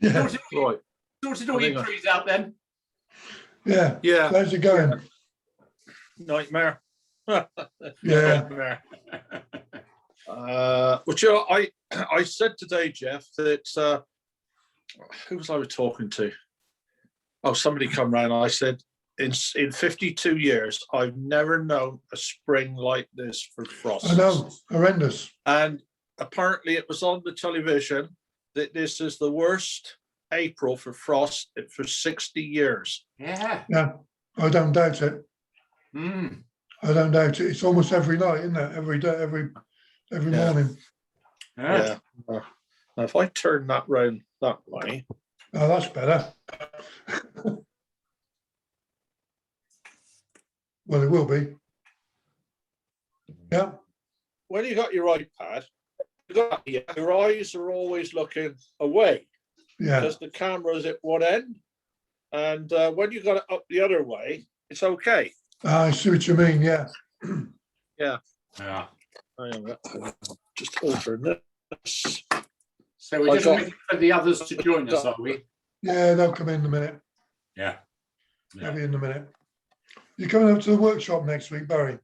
Yeah. Right. Sorted all your trees out then? Yeah. Yeah. How's it going? Nightmare. Yeah. Nightmare. Which I said today, Jeff, that who was I talking to? Oh, somebody come round. I said, in 52 years, I've never known a spring like this for frost. I know, horrendous. And apparently it was on the television that this is the worst April for frost for 60 years. Yeah. Yeah, I don't doubt it. I don't doubt it. It's almost every night, isn't it? Every day, every morning. Yeah. Now, if I turn that round that way. Oh, that's better. Well, it will be. Yeah. When you got your iPad, your eyes are always looking away. Yeah. Because the camera's at one end. And when you got it up the other way, it's okay. I see what you mean, yeah. Yeah. Yeah. Just alter this. So we're just waiting for the others to join us, are we? Yeah, they'll come in a minute. Yeah. They'll be in a minute. You're coming up to the workshop next week, Barry?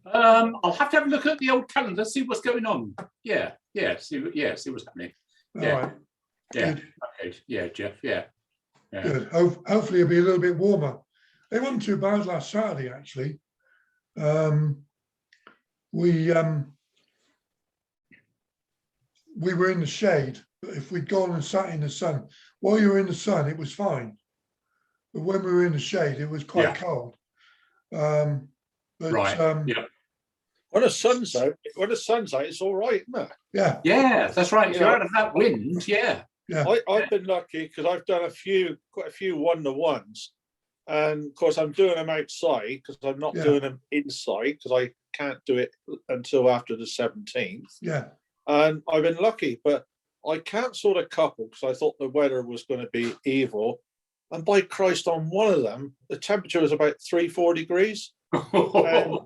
I'll have to have a look at the old calendar, see what's going on. Yeah, see what's happening. Yeah. All right. Yeah. Good. Okay. Yeah, Jeff. Yeah. Good. Hopefully it'll be a little bit warmer. It wasn't too bad last Saturday, actually. We were in the shade, but if we'd gone and sat in the sun, while you were in the sun, it was fine. But when we were in the shade, it was quite cold. But, yeah. When the sun's out, it's all right, isn't it? Yeah. Yeah, that's right. If you're out of that wind, yeah. I've been lucky because I've done quite a few one-to-ones. And of course, I'm doing them outside because I'm not doing them inside because I can't do it until after the 17th. Yeah. And I've been lucky, but I cancelled a couple because I thought the weather was going to be evil. And by Christ, on one of them, the temperature was about 3-4 degrees. And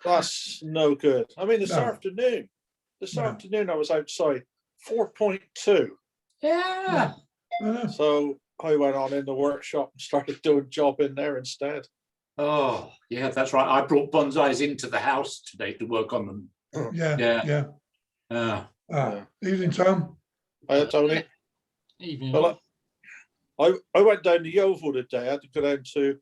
that's no good. I mean, this afternoon I was outside 4.2. Yeah. So I went on in the workshop and started doing job in there instead. Oh, yeah, that's right. I brought bonsais into the house today to work on them. Yeah. Evening, Tom. Hi, Tony. Evening. Well, I went down to Yeovil today. I had to go down to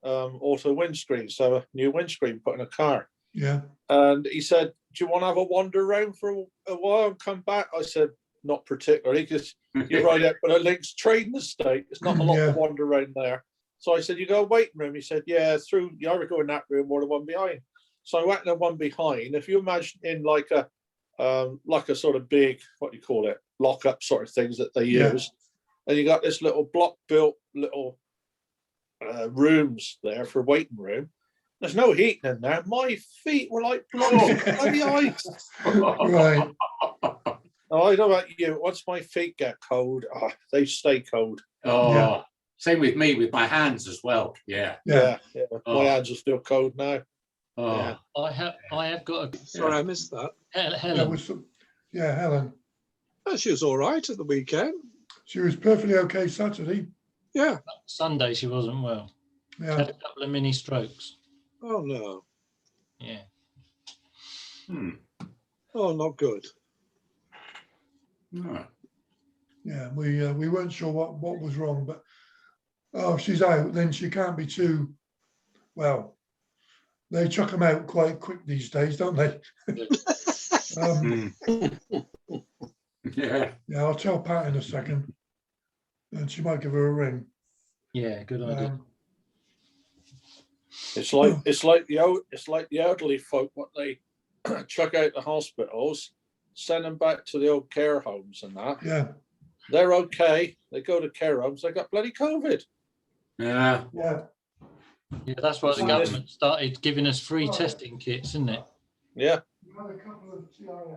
Auto Windscreen, so a new windscreen put in a car. Yeah. And he said, "Do you want to have a wander around for a while and come back?" I said, "Not particularly, because you're right up at a Links trading estate. It's not a lot to wander around there." So I said, "You go waiting room?" He said, "Yeah, through. You either go in that room or the one behind." So I went in the one behind. If you imagine in like a sort of big, what do you call it, lock-up sort of things that they use, and you got this little block-built little rooms there for waiting room. There's no heating in there. My feet were like blowing bloody ice. Right. Oh, I don't know about you. Once my feet get cold, they stay cold. Oh, same with me with my hands as well. Yeah. My hands are still cold now. I have got a. Sorry, I missed that. Helen. Helen. Oh, she was all right at the weekend. She was perfectly okay Saturday. Yeah. Sunday she wasn't well. Yeah. Had a couple of mini strokes. Oh no. Yeah. Oh, not good. No. Yeah, we weren't sure what was wrong, but if she's out, then she can't be too well. They chuck them out quite quick these days, don't they? Yeah. Yeah, I'll tell Pat in a second, and she might give her a ring. Yeah, good idea. It's like the elderly folk what they chuck out the hospitals, send them back to the old care homes and that. Yeah. They're okay. They go to care homes. They got bloody COVID. Yeah. Yeah. Yeah, that's why the government started giving us free testing kits, isn't it? Yeah.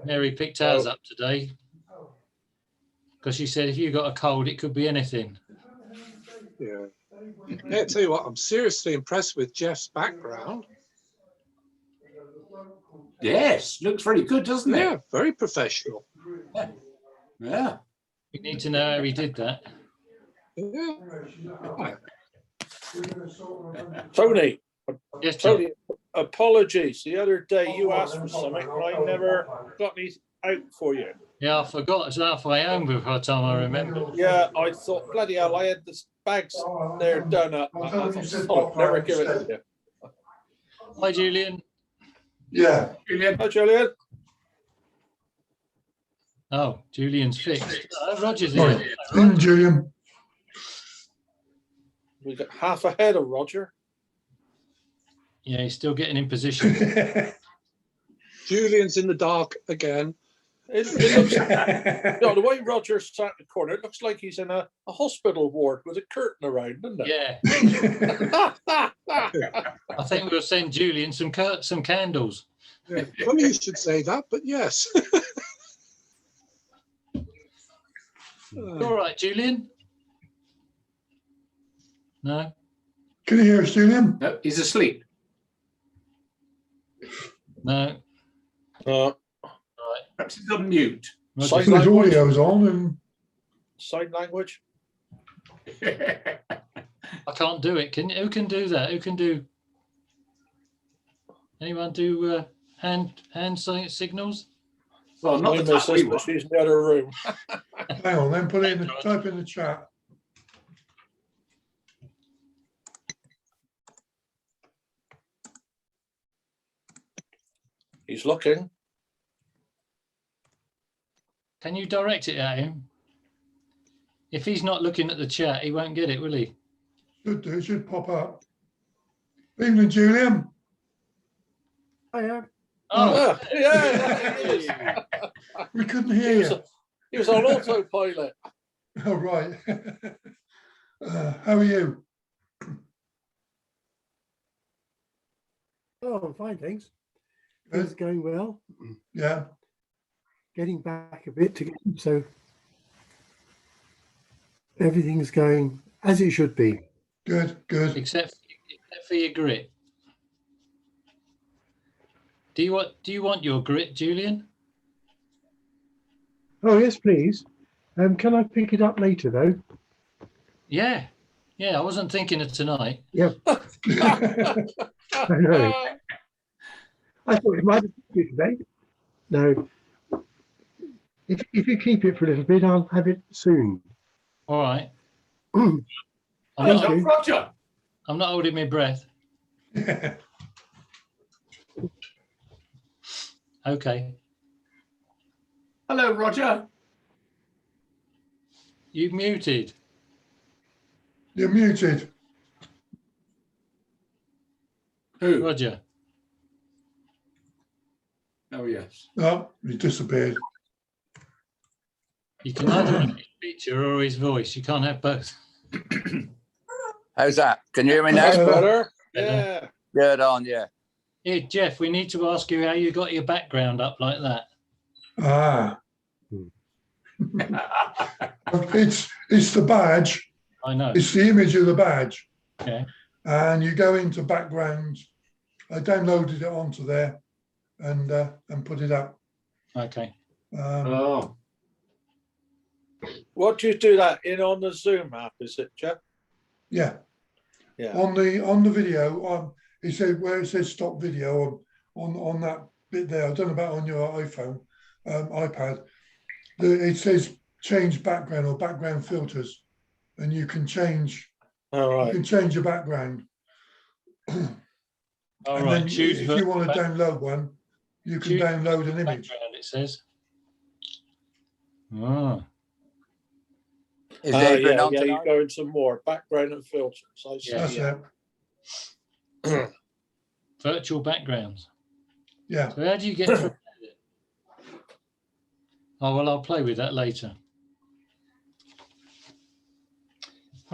Mary picked ours up today because she said if you got a cold, it could be anything. Yeah. Yeah, tell you what, I'm seriously impressed with Jeff's background. Yes, looks very good, doesn't it? Yeah, very professional. Yeah. Yeah. We need to know how he did that. Yeah. Tony, Yes, John. Tony, apologies. The other day you asked for something and I never got any out for you. Yeah, I forgot. It's halfway home before the time I remember. Yeah, I thought, bloody hell, I had the bags there done up. I thought, oh, never give it to you. Hi, Julian. Yeah. Hi, Julian. Oh, Julian's fixed. Roger's Right. here. Julian. We got half ahead of Roger. Yeah, he's still getting in position. Julian's in the dark again. It looks, no, the way Roger's sat in the corner, it looks like he's in a hospital ward with a curtain around, doesn't it? Yeah, I think we'll send Julian some candles. Yeah. Funny you should say that, but yes. All right, Julian. No. Can you hear us, Julian? No, he's asleep. No. Perhaps he's on mute. Roger. His audio's on and Sign language. I can't do it. Who can do that? Who can do? Anyone do hand signals? Well, not My the missus, we but want. she's in the other room. hang on, then put it in the type in the chat. He's looking. Can you direct it at him? If he's not looking at the chat, he won't get it, will he? Should do, should pop up. Evening, Julian. I am. Oh, Yeah, he is. We couldn't hear you. He was on autopilot. Oh, right. How are you? Oh, I'm fine, thanks. Good. Things going well. Yeah. Getting back a bit to so everything's going as it should be. Good, good. except for your grit. Do you want your grit, Julian? Oh yes, please. Can I pick it up later though? Yeah. Yeah, I wasn't thinking of tonight. Yeah. I know. I thought it might be today. No. If you keep it for a little bit, I'll have it soon. All right. Thank Hello, you. Roger. I'm not holding my breath. Okay. Hello, Roger. You muted. You're muted. Who? Roger. Oh, yes. Oh, he disappeared. You can either have his picture or his voice. You can't have both. How's that? Can you hear me That's now? better. Better. Yeah. Good on, yeah. Here, Jeff, we need to ask you how you got your background up like that. Ah, it's the badge. I know. It's the image of the badge. Okay. And you go into background. I downloaded it onto there and put it up. Okay. Oh, What do you do that in on the Zoom app? Is it, Jeff? Yeah. Yeah. On the video, it said where it says stop video on that bit there. I don't know about on your iPhone, iPad. It says change background or background filters, and you can change. All You right. can change your background. All And right. then Choose if you want to back- download one, you can choose download an image. background, it says. Oh. Is Adrian yeah, on yeah, you tonight? go into more background and filters. I see. Yeah. That's it. Virtual backgrounds. Yeah. So how do you get through? Oh, well, I'll play with that later.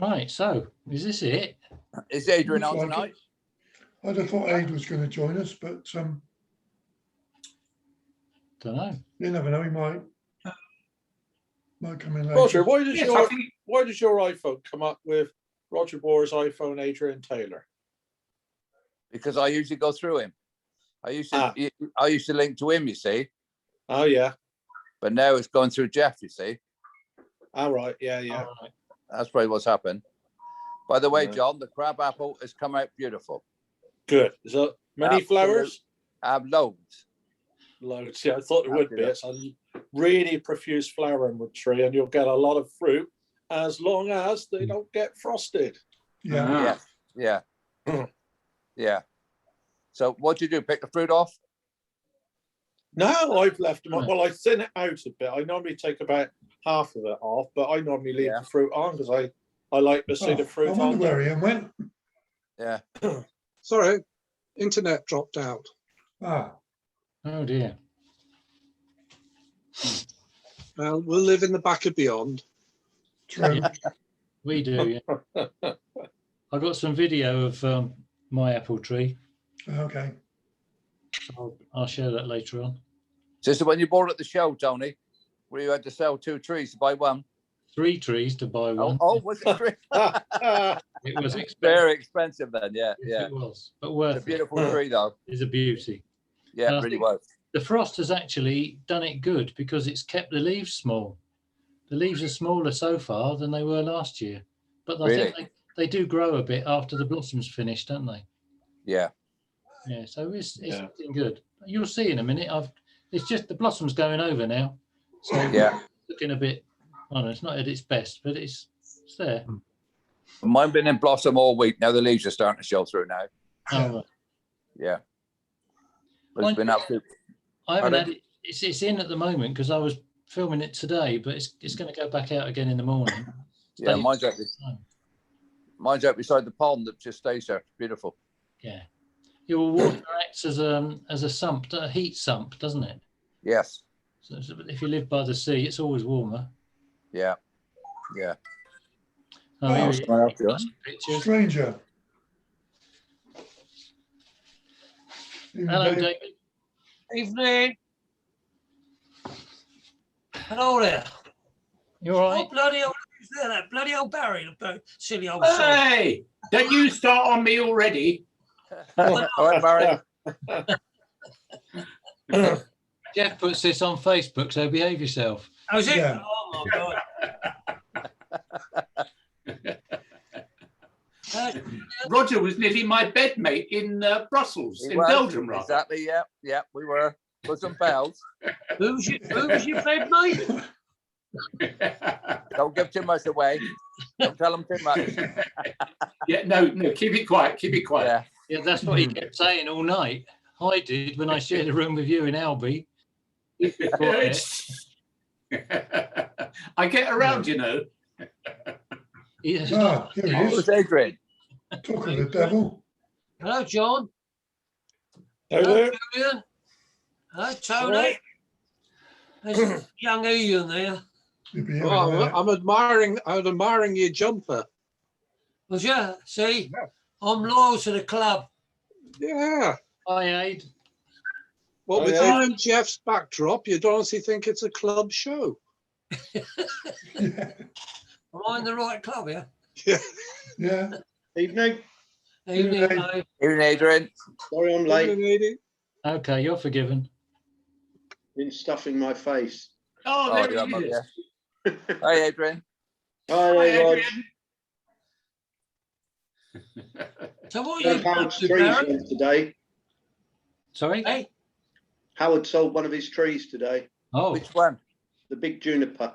Right, so is this it? Is Adrian Looks on like tonight? it. I'd have thought Aid was going to join us, but Don't know. you never know. He might come in later. Roger, why does yes, your I think why does your iPhone come up with Roger Moore's iPhone, Adrian Taylor? Because I usually go through him. I used to Ah. I used to link to him, you see. Oh yeah. but now it's going through Jeff, you see. All right. Yeah. Yeah. All right. That's probably what's happened. By the way, Yeah. John, the crab apple has come out beautiful. Good. Is there many Absolute- flowers? I have loads. Loads. Yeah, I thought there would be. It's a really profuse flowering tree, and you'll get a lot of fruit as long as they don't get frosted. Yeah. Ah. Yeah. Yeah. So what do you do? Pick the fruit off? No, I've left them. Right. Well, I thin it out a bit. I normally take about half of it off, but I normally leave Yeah. the fruit on because I like to see the Oh, fruit I on wonder there. where Ian went. Yeah. Sorry, internet dropped out. Ah, Oh dear. Well, we'll live in the back of beyond. true. We do. Yeah. I got some video of my apple tree. Okay. I'll share that later on. Just when you bought at the show, Tony, where you had to sell 2 trees to buy one. 3 trees to buy one. Oh, was it 3? It was expensive. Very expensive then, yeah. Yes, Yeah. it was, but It's a worth it. beautiful tree though. It's a beauty. Yeah, I it really think- was. The frost has actually done it good because it's kept the leaves small. The leaves are smaller so far than they were last year, but I think Really? they do grow a bit after the blossoms finish, don't they? Yeah. Yeah, so it's Yeah. looking good. You'll see in a minute. It's just the blossoms going over now, so Yeah. looking a bit. Oh no, it's not at its best, but it's there. Mine been in blossom all week. Now the leaves are starting to show through now. Oh, right. Yeah. But it's been absolute. I haven't Pardon? had it. It's in at the moment because I was filming it today, but it's going to go back out again in the morning. Yeah, Stay- mine's out beside the pond that just stays there. It's beautiful. Yeah, your water acts as a sump, a heat sump, doesn't it? Yes. So if you live by the sea, it's always warmer. Yeah. Yeah. Oh, here Oh, we someone else go. doing? Some pictures. Stranger. Hello, Dave. David. Evening. Hello there. You all Oh, right? bloody old, who's there? That bloody old Barry, the silly old son. Hey, don't you start on me already. All right, Barry. Jeff puts this on Facebook, so behave yourself. How's it? Yeah. Oh, my God. Roger was nearly my bedmate in Brussels, He in was, Belgium, rather. Exactly. Yeah. Yeah. We were. Put some pals. Who was your bed, mate? Don't give too much away. Don't tell them too much. Yeah, no, keep it quiet, keep it quiet. Yeah. Yeah, that's what he kept saying all night. I did when I shared a room with you in Albi. Keep it quiet. I get around, you know. He's Ah, here Oh, he it is. was Adrian. Talk of the devil. Hello, John. Hello there. Julian. Hello, Tony. Right. There's young Ian there. You'll be here in a Well, minute. I'm admiring your jumper. Was you? See, I'm loyal to the club. Yeah. Hi, Aid. Well, with yeah. you and Jeff's backdrop, you'd honestly think it's a club show. Yeah. Am I in the right club here? Yeah. Evening. Evening, Evening. mate. Evening, Adrian. Sorry I'm late. Evening, lady. Okay, you're forgiven. Been stuffing my face. Oh, Oh, there yeah, he is. yeah. Hi, Adrian. Hi, Hi, Rod. Adrian. So what are you Howard's up to, trees Barry? went today. Sorry? Hey, Howard sold one of his trees today. Oh, Which one? The big juniper.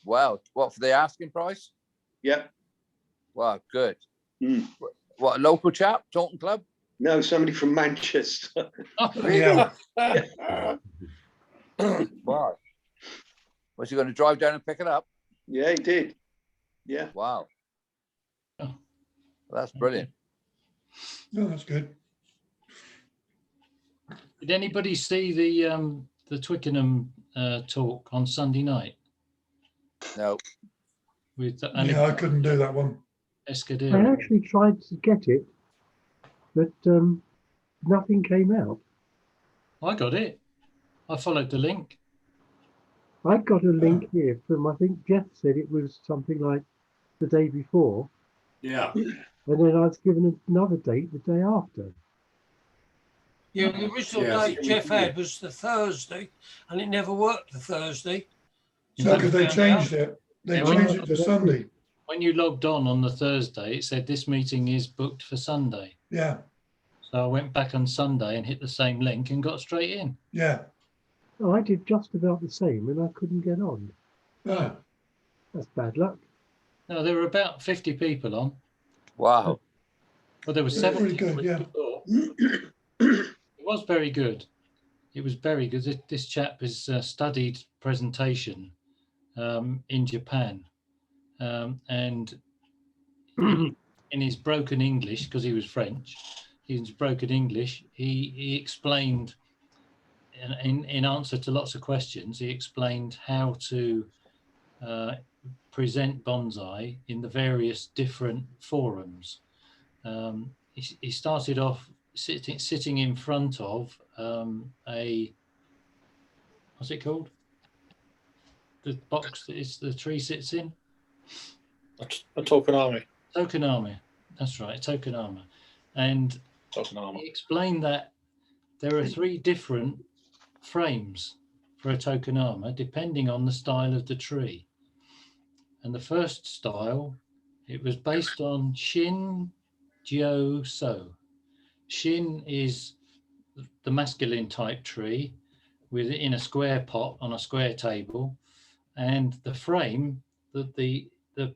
Wow. What, for the asking price? Yep. Wow, good. Mm. What, a local chap? Taunton Club? No, somebody from Manchester. Yeah. Wow. Was he going to drive down and pick it up? Yeah, he did. Yeah. Wow. Oh. Well, that's brilliant. No, that's good. did anybody see the Twickenham talk on Sunday night No. with Yeah, I couldn't do that one. I Escudero? actually tried to get it, but nothing came out. I got it. I followed the link. I got a link here from, I think Jeff said it was something like the day before, Yeah. and then I was given another date the day after. Yeah, the original Yeah, date Jeff had was the Thursday, and it never worked the Thursday. No, because they found changed out. it. They Yeah, changed it to Sunday. When you logged on the Thursday, it said this meeting is booked for Sunday. Yeah, So I went back on Sunday and hit the same link and got straight in. yeah. Oh, I did just about the same and I couldn't get on. Ah, That's bad luck. No, there were about 50 people on. Wow. Well, there were yeah, 70. pretty good. Yeah. It was very good. It was very good. This chap has studied presentation in Japan, and in his broken English, because he was French, in his broken English, he explained, in answer to lots of questions, he explained how to present bonsai in the various different forums. He started off sitting in front of what's it called? The box that the tree sits in? A tokenami. Tokonami. That's right, Tokonami. And Tokenami. he explained that there are 3 different frames for a tokonama depending on the style of the tree. And the first style, it was based on Shin Jyo So. Shin is the masculine type tree in a square pot on a square table, and the frame, the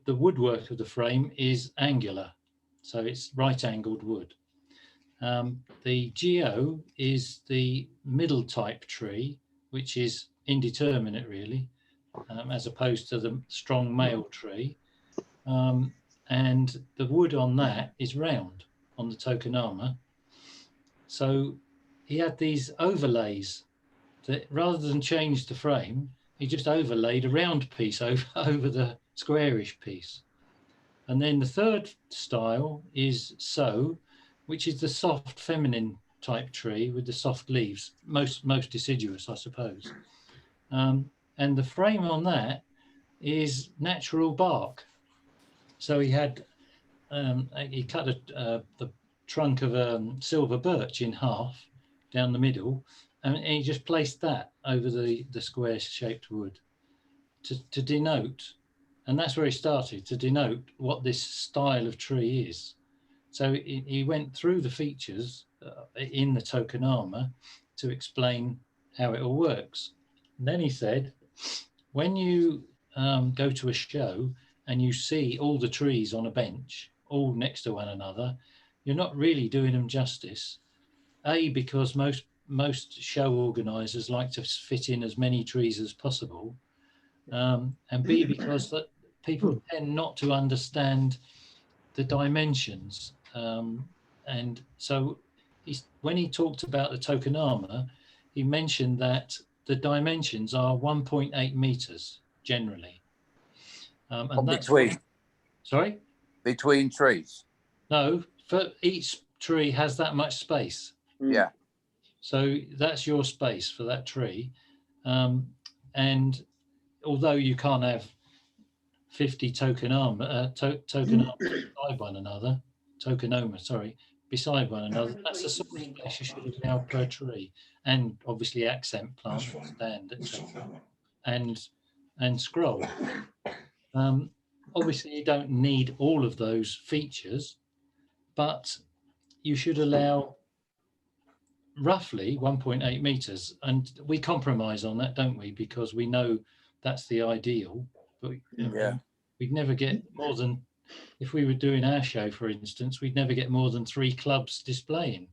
woodwork of the frame is angular, so it's right-angled wood. The Geo is the middle type tree, which is indeterminate really, as opposed to the strong male tree. And the wood on that is round on the tokonama. So he had these overlays that rather than change the frame, he just overlaid a round piece over the squarish piece. And then the third style is So, which is the soft feminine type tree with the soft leaves, most deciduous, I suppose. And the frame on that is natural bark. So he cut the trunk of silver birch in half down the middle, and he just placed that over the square shaped wood to denote, and that's where he started, to denote what this style of tree is. So he went through the features in the tokonama to explain how it all works. And then he said, when you go to a show and you see all the trees on a bench, all next to one another, you're not really doing them justice. A, because most show organisers like to fit in as many trees as possible, and B, because that people tend not to understand the dimensions. And so when he talked about the tokonama, he mentioned that the dimensions are 1.8 meters generally. And that's between. Sorry? Between trees. No, for each tree has that much space. Yeah. So that's your space for that tree. And although you can't have 50 tokonoma beside one another, beside one another, that's the sort of space you should allow per tree. And obviously accent plant, stand, etc. And scroll. Obviously you don't need all of those features, but you should allow roughly 1.8 meters, and we compromise on that, don't we? Because we know that's the ideal, but we'd never get more than, if we were doing our show, for instance, we'd never get more than 3 clubs displaying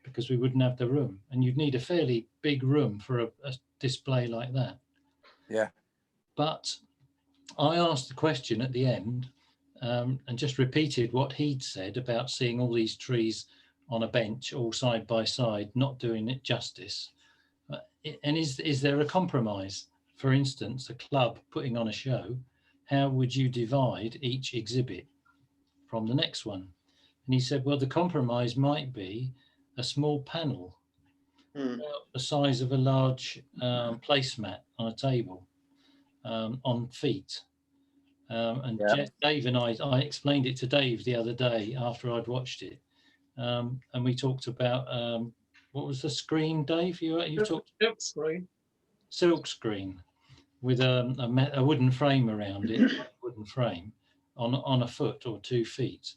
because we wouldn't have the room, and you'd need a fairly big room for a display like that. Yeah. But I asked the question at the end, and just repeated what he'd said about seeing all these trees on a bench all side by side, not doing it justice. And is there a compromise? For instance, a club putting on a show, how would you divide each exhibit from the next one? And he said, well, the compromise might be a small panel about the size of a large placemat on a table, on feet. And Dave and I explained it to Dave the other day after I'd watched it. And we talked about what was the screen, Dave? You talked Silk screen. silk screen with a wooden frame around it, wooden frame on a foot or 2 feet.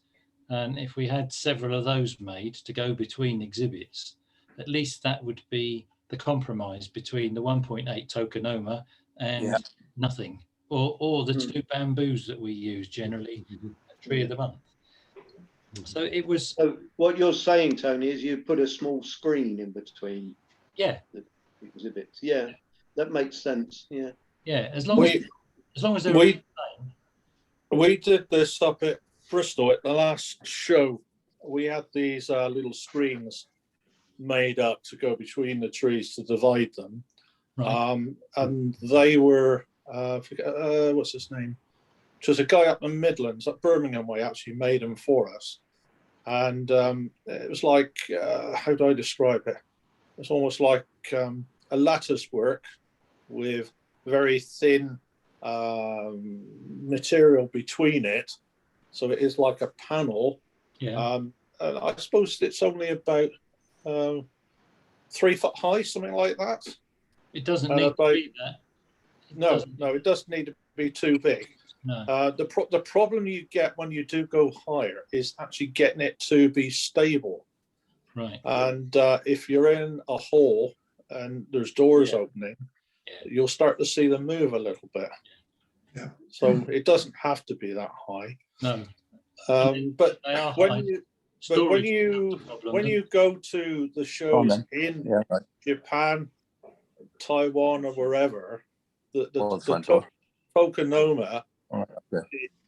And if we had several of those made to go between exhibits, at least that would be the compromise between the 1.8 tokonoma and nothing, or the 2 bamboos that we use generally at Tree of the Month. So it was. So what you're saying, Tony, is you put a small screen in between Yeah. the exhibits. Yeah, that makes sense. Yeah. Yeah, as long as they're we did this up at Bristol at the last show. We had these little screens made up to go between the trees to divide them. right. And they were, what's his name? Which was a guy up in the Midlands, up Birmingham way, actually made them for us. And it was like, how do I describe it? It's almost like a lattice work with very thin material between it. So it is like a panel. Yeah. And I suppose it's only about 3 foot high, something like that. It doesn't need to be that. It doesn't need to be too big. No. The problem you get when you do go higher is actually getting it to be stable. Right. And if you're in a hole and there's doors opening, you'll start to see them move a little bit. Yeah. So it doesn't have to be that high. No. But they are when high. when you go to the shows in Japan, Taiwan, or wherever, the tokonoma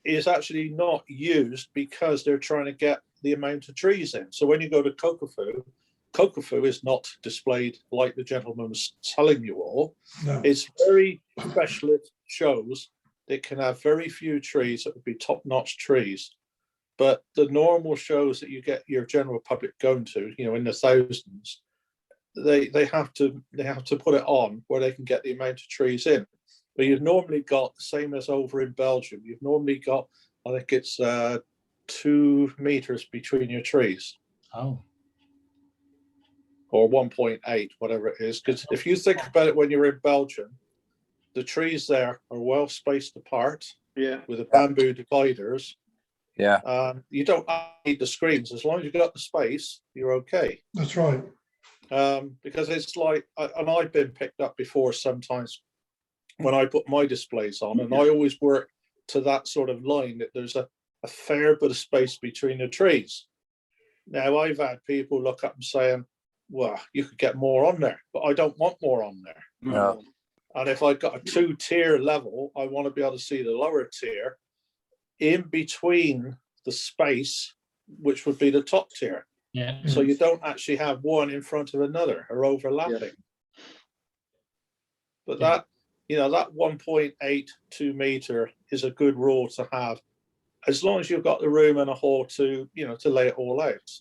is actually not used because they're trying to get the amount of trees in. So when you go to Kokofu is not displayed like the gentleman was telling you all. No. It's very specialist shows that can have very few trees that would be top-notch trees. But the normal shows that you get your general public going to, in the thousands, they have to put it on where they can get the amount of trees in. But you've normally got the same as over in Belgium. You've normally got, I think it's 2 meters between your trees. Oh. Or 1.8, whatever it is. Because if you think about it, when you're in Belgium, the trees there are well spaced apart. Yeah. With the bamboo dividers. Yeah. You don't need the screens. As long as you've got the space, you're okay. That's right. Because it's like, and I've been picked up before sometimes when I put my displays on, and I always work to that sort of line that there's a fair bit of space between the trees. Now, I've had people look up and saying, well, you could get more on there, but I don't want more on there. No. And if I've got a 2-tier level, I want to be able to see the lower tier in between the space, which would be the top tier. Yeah. So you don't actually have one in front of another or overlapping. Yeah. But that 1.8, 2 meter is a good rule to have, as long as you've got the room and a hall to lay it all out.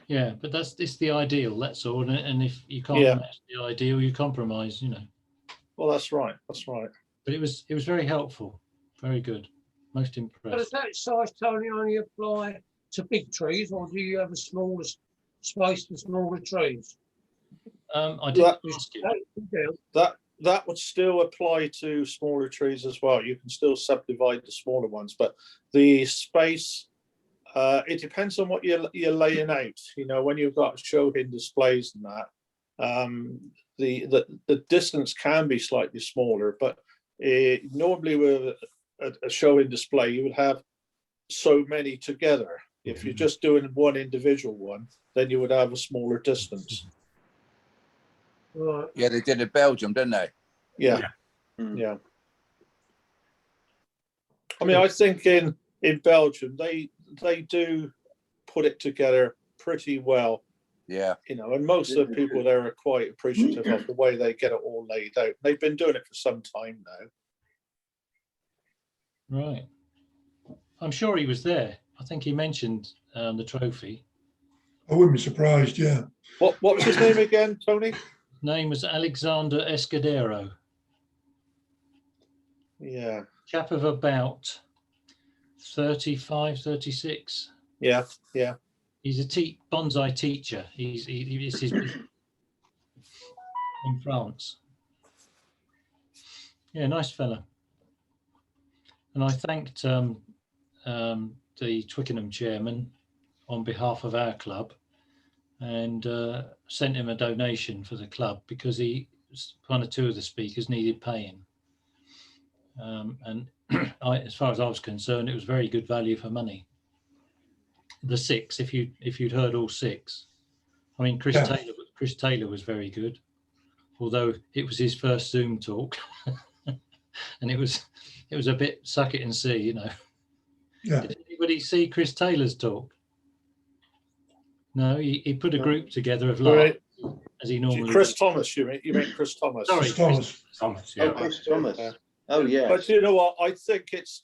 Yeah, but it's the ideal. That's all. And if you can't match the ideal, you compromise. Well, that's right. That's right. But it was very helpful. Very good. Most But impressed. does that size, Tony, only apply to big trees, or do you have a smaller space for smaller trees? I didn't ask you. That would still apply to smaller trees as well. You can still subdivide the smaller ones, but the space, it depends on what you're laying out. When you've got show-in displays and that, the distance can be slightly smaller, but normally with a show-in display, you would have so many together. If you're just doing one individual one, then you would have a smaller distance. Right. Yeah, they did in Belgium, didn't they? Yeah. I mean, I think in Belgium they do put it together pretty well. Yeah. And most of the people there are quite appreciative of the way they get it all laid out. They've been doing it for some time now. Right. I'm sure he was there. I think he mentioned the trophy. I wouldn't be surprised. Yeah. What was his name again, Tony? His name was Alexander Escudero. Yeah. Chap of about 35, 36. Yeah. He's a bonsai teacher. It's his business in France. Yeah, nice fella. And I thanked the Twickenham chairman on behalf of our club, and sent him a donation for the club because one or two of the speakers needed paying. And as far as I was concerned, it was very good value for money. The 6, if you'd heard all 6, I mean, Chris Taylor was very good, although it was his first Zoom talk, and it was a bit suck it and see, you know. Yeah. Did anybody see Chris Taylor's talk? No, he put a group together of laughs, as he normally Chris does. Thomas, you mean Chris Thomas? Sorry, Chris Thomas. Thomas, Oh, yeah. Chris Thomas. Yeah. Oh, yeah. But you know what? I think it's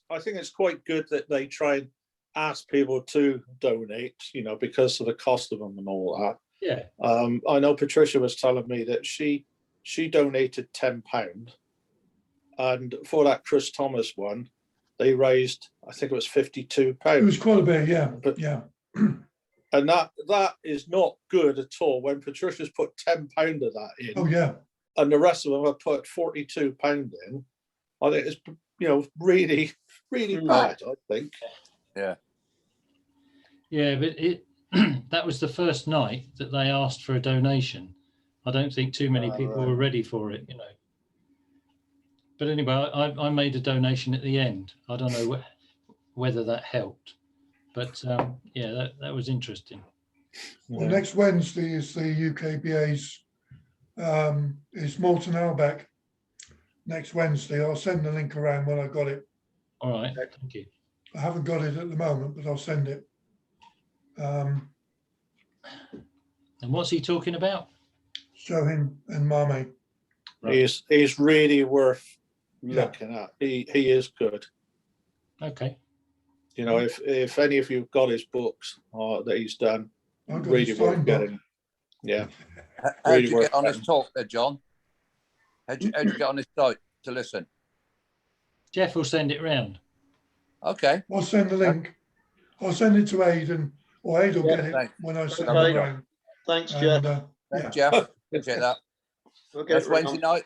quite good that they try and ask people to donate, you know, because of the cost of them and all that. Yeah. I know Patricia was telling me that she donated £10, and for that Chris Thomas one, they raised, I think it was £52. It was quite a bit, yeah. But- Yeah. And that is not good at all. When Patricia's put £10 of that in, Oh, yeah. and the rest of them have put £42 in, I think it's, you know, really, really bad. I think. Yeah. Yeah, but that was the first night that they asked for a donation. I don't think too many people were ready for it, you know. But anyway, I made a donation at the end. I don't know whether that helped, but yeah, that was interesting. Well, next Wednesday is the UKBA's, it's Morton Albeck. Next Wednesday, I'll send the link around when I got it. All right, thank you. I haven't got it at the moment, but I'll send it. And what's he talking about? Show him and Mame. Right. He's really worth looking at. He is good. Okay. You know, if any of you've got his books that he's done, I've got really his worth signed getting. book. Yeah. How Really did you worth get on his having. talk there, John? How'd you get on his site to listen? Jeff will send it round. Okay. I'll send the link. I'll send it to Aidan, or Aid will get it thanks. when I send Okay. it around. Thanks, And, Jeff. Thanks, yeah, Jeff. Appreciate that. Okay, That's Wednesday night.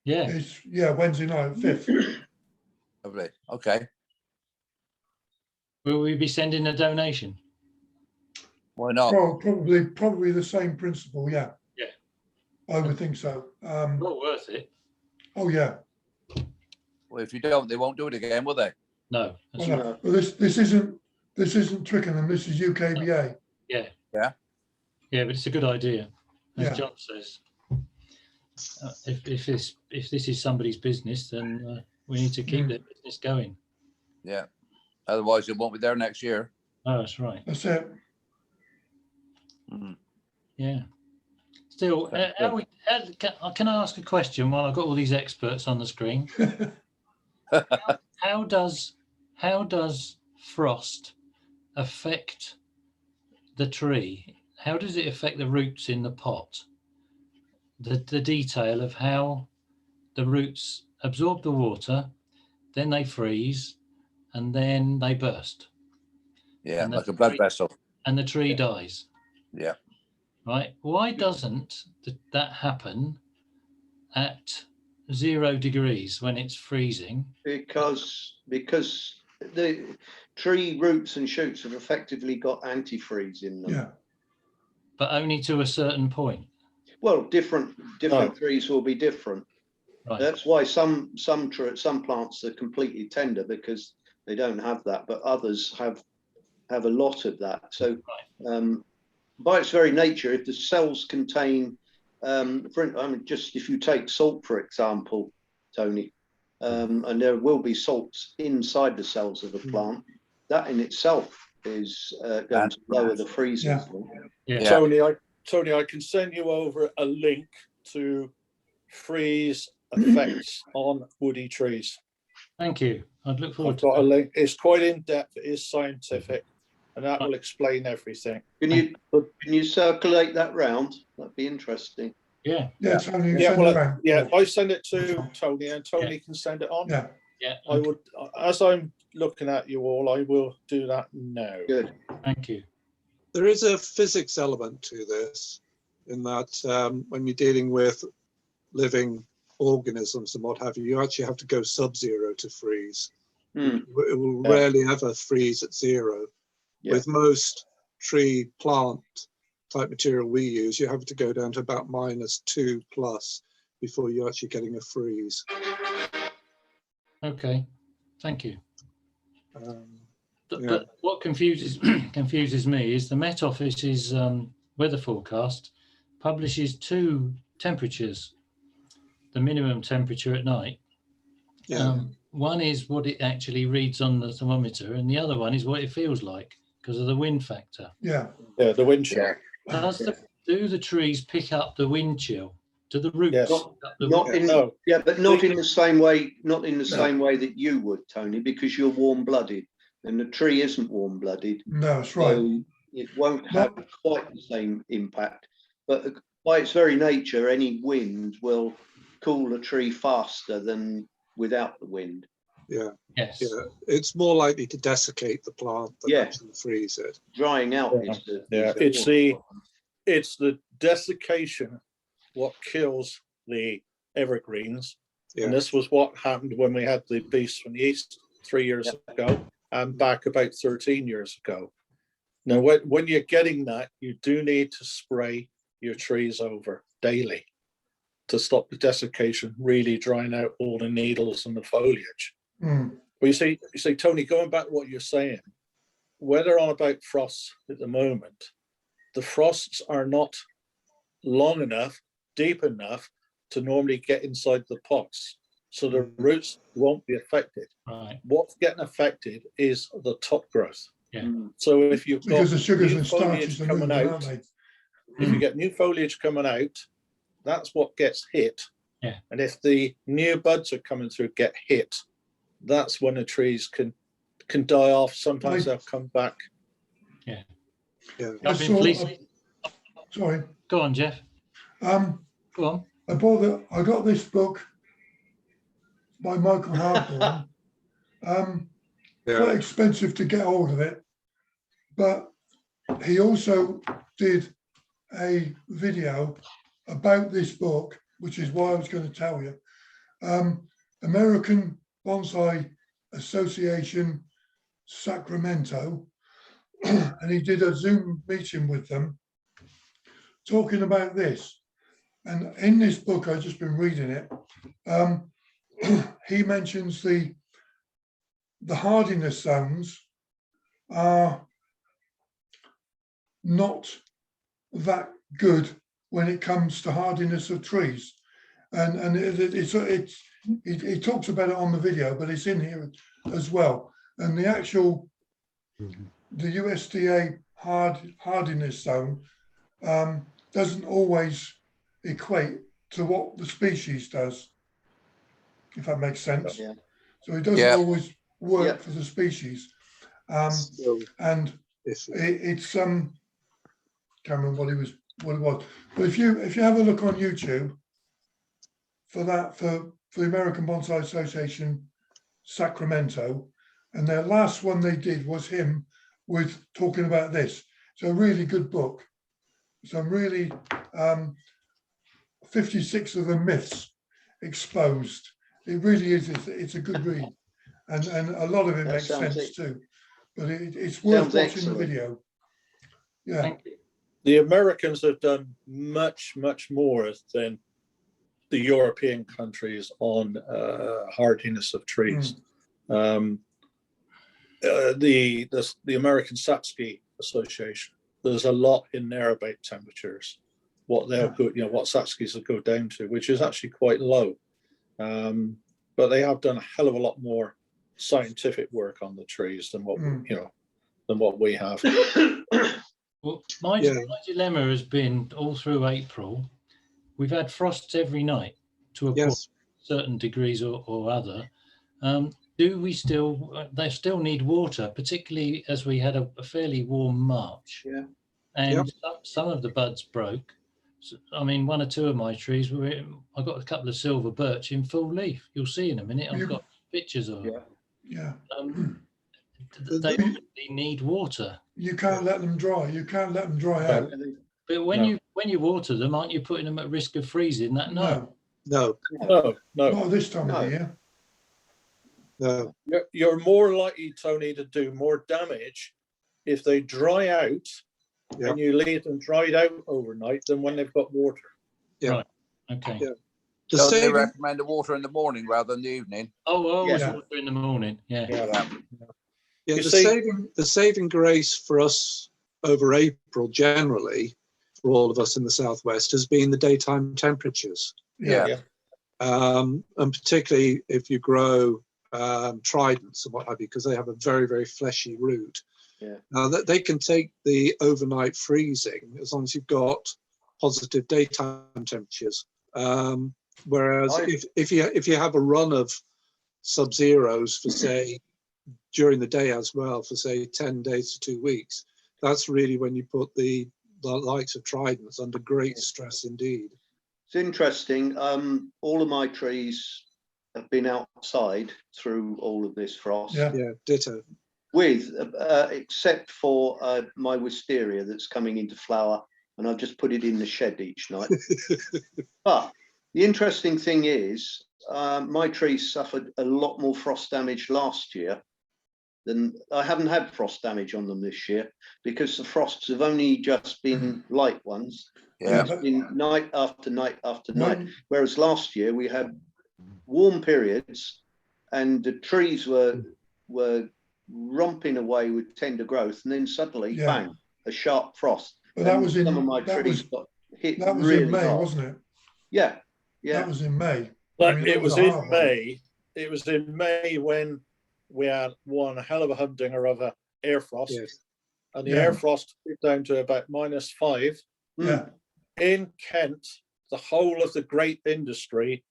Yeah. it's Wednesday night, 5th. Lovely. Okay. Will we be sending a donation? Why not? Probably the same principle. Yeah. Yeah. I would think so. Well worth it. Oh yeah. Well, if you don't, they won't do it again, will they? No. That's Well, right. no, well, this isn't Twickenham. This is UKBA. Yeah. Yeah. Yeah, but it's a good idea, as Yeah. John says. If this is somebody's business, then we need to keep their business going. Yeah. Otherwise, it won't be there next year. Oh, that's right. That's it. Mhm. Yeah. Still, can I ask a question while I've got all these experts on the screen? How does frost affect the tree? How does it affect the roots in the pot? The detail of how the roots absorb the water, then they freeze, and then they burst. Yeah, And like the a blood tree- vessel. And the tree dies. Yeah. Right? Why doesn't that happen at 0 degrees when it's freezing? Because the tree roots and shoots have effectively got antifreeze in them. Yeah. But only to a certain point. Well, different trees will be different. Right. That's why some plants are completely tender because they don't have that, but others have a lot of that. So by its very nature, if the cells contain, just if you take salt, for example, Tony, and there will be salts inside the cells of a plant, that in itself is going to lower the freezing point. Yeah. Tony, I can send you over a link to freeze effects on woody trees. Thank you. I'd look forward I've to got a that. link. It's quite in depth. It is scientific, and that will explain everything. Can you circulate that round? That'd be interesting. Yeah. Yeah. Tony, Yeah, send well, it around. I send it to Tony, and Tony can send it on. Yeah. Yeah. I would, as I'm looking at you all, I will do that now. Good. Thank you. There is a physics element to this, in that when you're dealing with living organisms and what have you, you actually have to go sub-zero to freeze. It will rarely ever freeze at zero. Yeah. With most tree plant type material we use, you have to go down to about -2 plus before you're actually getting a freeze. Okay, thank you. Yeah. But what confuses confuses me is the Met Office's weather forecast publishes two temperatures: the minimum temperature at night. Yeah. One is what it actually reads on the thermometer, and the other one is what it feels like because of the wind factor. Yeah. Yeah, the wind chill. Do the trees pick up the wind chill? Do the roots Yes. pick up the Not wind? in, No. yeah, but not in the same way. Not in the No. same way that you would, Tony, because you're warm-blooded, and the tree isn't warm-blooded. No, that's right. So it won't have quite the same impact. But by its very nature, any wind will cool a tree faster than without the wind. Yeah. Yes. Yeah. It's more likely to desiccate the plant than Yeah. actually freeze it. Drying out Yeah. is the Yeah, is the- it's the desiccation what kills the evergreens. Yeah. And this was what happened when we had the beast from the east 3 years ago and back about 13 years ago. Now, when you're getting that, you do need to spray your trees over daily to stop the desiccation, really drying out all the needles and the foliage. But you see, Tony, going back to what you're saying, where they're on about frosts at the moment, the frosts are not long enough, deep enough to normally get inside the pots. So the roots won't be affected. Right. What's getting affected is the top growth. Yeah. So if you've got Because the sugars new and foliage starches are coming moving, out, aren't they? if you get new foliage coming out, that's what gets hit. Yeah. And if the new buds are coming through get hit, that's when the trees can die off. Sometimes they'll come back. Yeah. I've been fleecing. Sorry. Go on, Jeff. Go on. I got this book by Michael Hardborn. Quite expensive to get hold of it, but he also did a video about this book, which is why I was going to tell you. American Bonsai Association, Sacramento, and he did a Zoom meeting with them talking about this. And in this book, I've just been reading it, he mentions the hardiness zones are not that good when it comes to hardiness of trees. And he talks about it on the video, but it's in here as well. And the actual, the USDA hardiness zone doesn't always equate to what the species does, if that makes sense. Yeah. So it doesn't always work for the species. And it's can't remember what it was. But if you have a look on YouTube for that, for the American Bonsai Association Sacramento, and their last one they did was him with talking about this. So a really good book. Some really 56 of the myths exposed. It really is. It's a good read, and a lot of it makes sense too. But it's worth watching excellent. the video. Yeah. The Americans have done much more than the European countries on hardiness of trees. The American Satsuki Association, there's a lot in there about temperatures, what they'll go, what Satskis will go down to, which is actually quite low. But they have done a hell of a lot more scientific work on the trees than what than what we have. Well, my dilemma has been all through April. We've had frosts every night to a point, certain degrees or other. Do we still? They still need water, particularly as we had a fairly warm March. Yeah. And some of the buds broke. So, I mean, one or two of my trees I got a couple of silver birch in full leaf. You'll see in a minute. I've got pictures of them. Yeah. they really need water. You can't let them dry. You can't let them dry out. But when you water them, aren't you putting them at risk of freezing that night? No, No. Not this time of No. the year. no. You're more likely, Tony, to do more damage if they dry out and you leave them dried out overnight than when they've got water. Yeah. Right. Okay. Yeah. So they recommend the water in the morning rather than the evening. Oh, always Yeah. water in the morning. Yeah. Yeah. Yeah, You the see- saving grace for us over April generally, for all of us in the southwest, has been the daytime temperatures. Yeah. And particularly if you grow tridents and what have you, because they have a very, very fleshy root. Yeah. Now that they can take the overnight freezing as long as you've got positive daytime temperatures. Whereas if you have a run of sub-zeros for say during the day as well for say 10 days to 2 weeks, that's really when you put the likes of tridents under great stress indeed. It's interesting. All of my trees have been outside through all of this frost. Yeah. Yeah, ditto. With except for my wisteria that's coming into flower, and I've just put it in the shed each night. But the interesting thing is, my trees suffered a lot more frost damage last year than I haven't had frost damage on them this year because the frosts have only just been light ones. Yeah. It's been night after night after night. When- Whereas last year we had warm periods and the trees were romping away with tender growth, and then suddenly, bang, a sharp frost. But that And was in some of my that trees was got hit that was really in May, hard. wasn't it? Yeah, yeah. That was in May. But I mean, it that was a in hard one. May. It was in May when we had one hell of a humdinger of a air frost, Yes. and the Yeah. air frost went down to about -5. Yeah. In Kent, the whole of the grape industry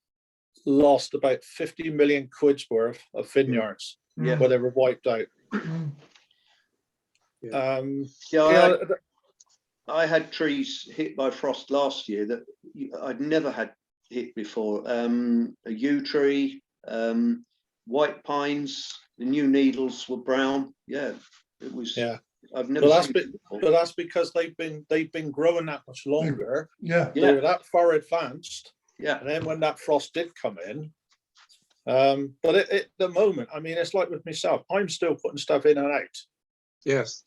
lost about 50 million quid's worth of vineyards Yeah. where they were wiped out. Mm. Yeah, I had trees hit by frost last year that I'd never had hit before. A yew tree, white pines, the new needles were brown. Yeah, it was. Yeah. I've never But seen it before. that's because they've been growing that much longer. Yeah. They were that far advanced. Yeah. And then when that frost did come in, but at the moment, I mean, it's like with myself, I'm still putting stuff in and out. Yes.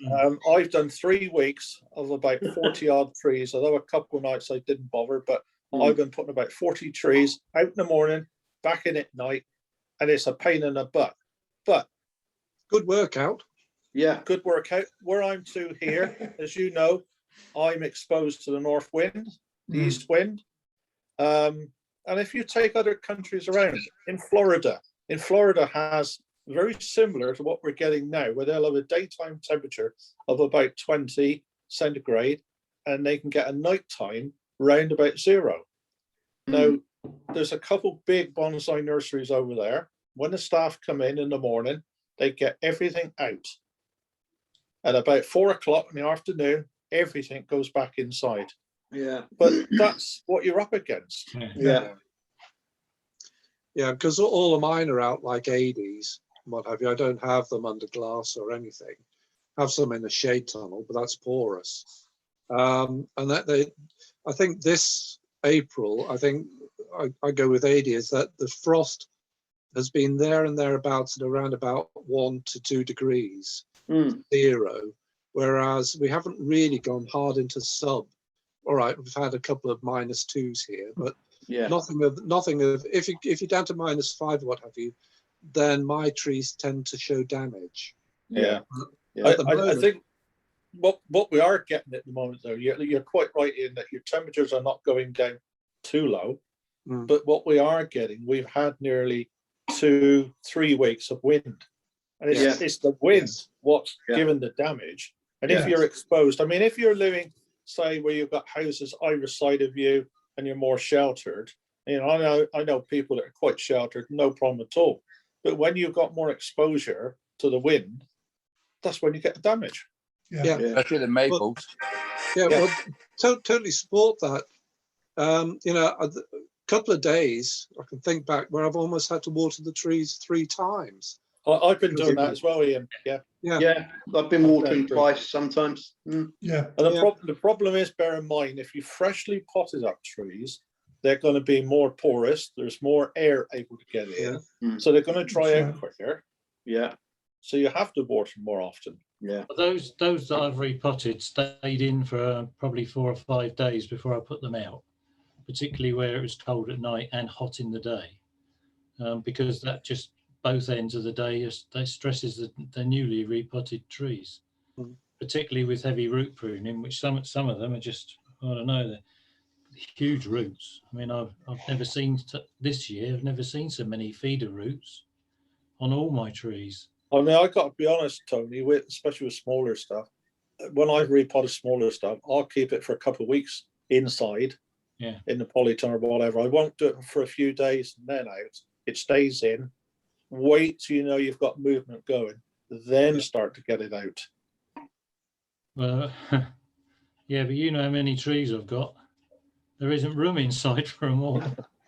I've done 3 weeks of about 40 odd trees, although a couple of nights I didn't bother, but I've been putting about 40 trees out in the morning, back in at night, and it's a pain in the butt. But good workout. Yeah. Good workout. Where I'm to here, as you know, I'm exposed to the north wind, the east wind. And if you take other countries around, in Florida has very similar to what we're getting now, where they'll have a daytime temperature of about 20 centigrade, and they can get a nighttime round about 0. Now, there's a couple big bonsai nurseries over there. When the staff come in the morning, they get everything out. At about 4 o'clock in the afternoon, everything goes back inside. Yeah. But that's what you're up against. Yeah. Yeah, because all of mine are out like 80s, what have you. I don't have them under glass or anything. I have some in the shade tunnel, but that's porous. And that I think this April, I think I go with 80, is that the frost has been there and thereabouts at around about 1 to 2 degrees, 0, whereas we haven't really gone hard into sub. All right, we've had a couple of -2s here, but nothing of. If you're down to -5 or what have you, then my trees tend to show damage. Yeah. At the I moment, think what we are getting at the moment, though, you're quite right in that your temperatures are not going down too low. But what we are getting, we've had nearly 2-3 weeks of wind. And it's the wind what's given the damage. And if you're exposed, I mean, if you're living, say, where you've got houses either side of you and you're more sheltered, you know, I know people that are quite sheltered, no problem at all. But when you've got more exposure to the wind, that's when you get the damage. Yeah. Especially the maples. Well, totally support that. You know, a couple of days I can think back where I've almost had to water the trees 3 times. I've been doing that as well, Ian. Yeah. Yeah, I've been watering twice sometimes. Yeah. And the problem is, bear in mind, if you freshly potted up trees, they're going to be more porous. There's more air able to get in, so they're going to dry out quicker. Yeah. So you have to water more often. Yeah. Those that I've repotted stayed in for probably 4 or 5 days before I put them out, particularly where it was cold at night and hot in the day, because that just both ends of the day that stresses the newly repotted trees, particularly with heavy root pruning, which some of them are just, I don't know, they're huge roots. I mean, I've never seen this year. I've never seen so many feeder roots on all my trees. I mean, I got to be honest, Tony, especially with smaller stuff. When I repotted smaller stuff, I'll keep it for a couple of weeks inside, in the polytunnel or whatever. I won't do it for a few days and then out. It stays in. Wait till you know you've got movement going, then start to get it out. Well, yeah, but you know how many trees I've got. There isn't room inside for them all.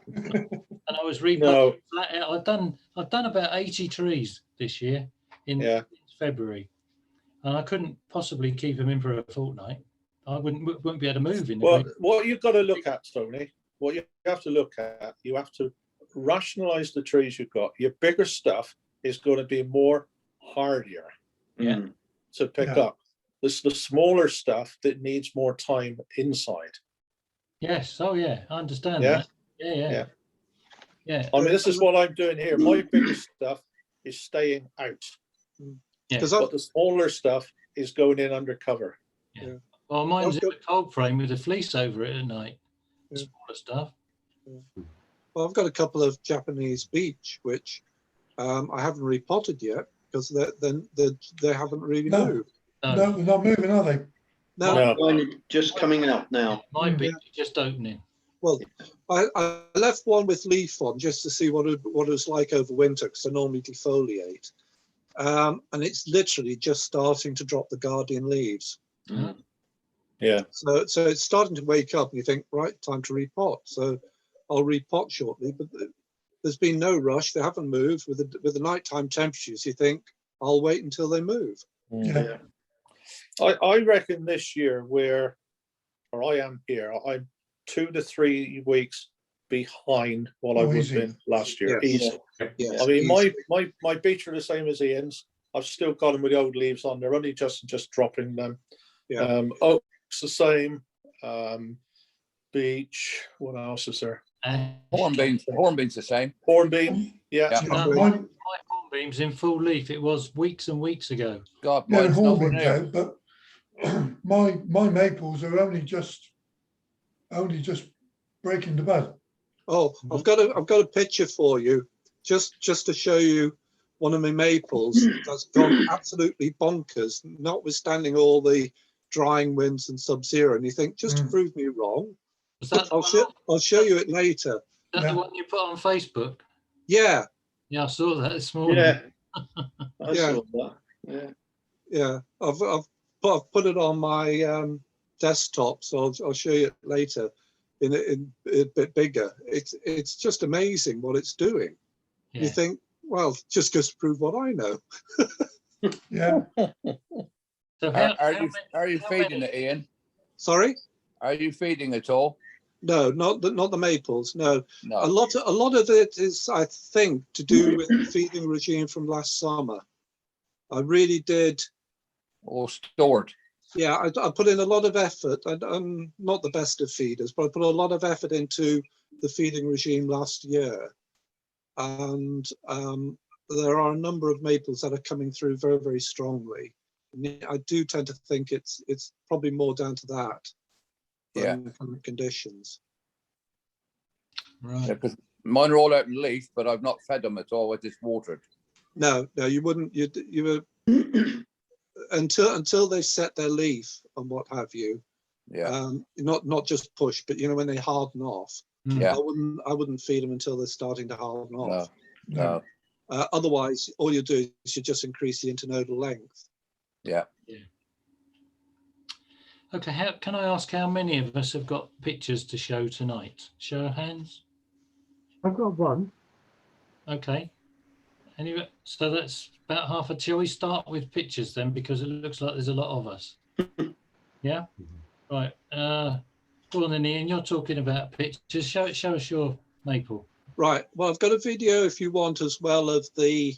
And I was repotting flat out. I've done about 80 trees this year in February, and I couldn't possibly keep them in for a fortnight. I wouldn't be able to move in. Well, what you've got to look at, Tony, what you have to look at, you have to rationalize the trees you've got. Your bigger stuff is going to be more hardier to pick up. This the smaller stuff that needs more time inside. Yes. Oh, yeah. I understand that. Yeah. I mean, this is what I'm doing here. My bigger stuff is staying out. But the smaller stuff is going in under cover. Yeah. Well, mine's in a cold frame with a fleece over it at night. The smaller stuff. Well, I've got a couple of Japanese beech, which I haven't repotted yet because they haven't really moved. No, they're not moving, are they? No. Only just coming out now. My beech is just opening. Well, I left one with leaf on just to see what it was like over winter because I normally defoliate. And it's literally just starting to drop the guardian leaves. Yeah. So it's starting to wake up and you think, right, time to repot. So I'll repot shortly, but there's been no rush. They haven't moved with the nighttime temperatures. You think I'll wait until they move. Yeah. I reckon this year where I am here, I'm 2 to 3 weeks behind what I would have been last year. Easy. Yes, I mean, my beech are the same as Ian's. I've still got them with the old leaves on. They're only just dropping them. Oak's the same. Beech. What else is there? Hornbeam's the same. Hornbeam. Yeah. My hornbeam's in full leaf. It was weeks and weeks ago. God, Yeah, hornbeam's out, but my maples are only just breaking the bud. Oh, I've got a picture for you, just to show you one of my maples that's gone absolutely bonkers, notwithstanding all the drying winds and sub-zero. And you think, just to prove me wrong, I'll show you it later. Is that the one you put on Facebook? Yeah. Yeah, I saw that this morning. Yeah. I saw that. Yeah. I've put it on my desktop, so I'll show you it later in a bit bigger. It's just amazing what it's doing. Yeah. You think, well, just goes to prove what I know. Yeah. So are you feeding it, Ian? Sorry? Are you feeding at all? No, not the maples. No. A lot of it is, I think, to do with the feeding regime from last summer. I really did. Or stored. Yeah, I put in a lot of effort. I'm not the best of feeders, but I put a lot of effort into the feeding regime last year. And there are a number of maples that are coming through very, very strongly. And I do tend to think it's probably more down to that than current conditions. Right. Yeah, because mine are all out in leaf, but I've not fed them at all. I just watered. No, you wouldn't. You were until they set their leaf and what have you. Yeah. Not just push, but when they harden off. Yeah. I wouldn't feed them until they're starting to harden off. No. Otherwise, all you do is you just increase the internodal length. Yeah. Okay, can I ask how many of us have got pictures to show tonight? Show of hands. I've got one. Okay. Anyway, so that's about half a. Shall we start with pictures then? Because it looks like there's a lot of us. Yeah. Right. Go on then, Ian. You're talking about pictures. Show us your maple. Right. Well, I've got a video if you want as well of the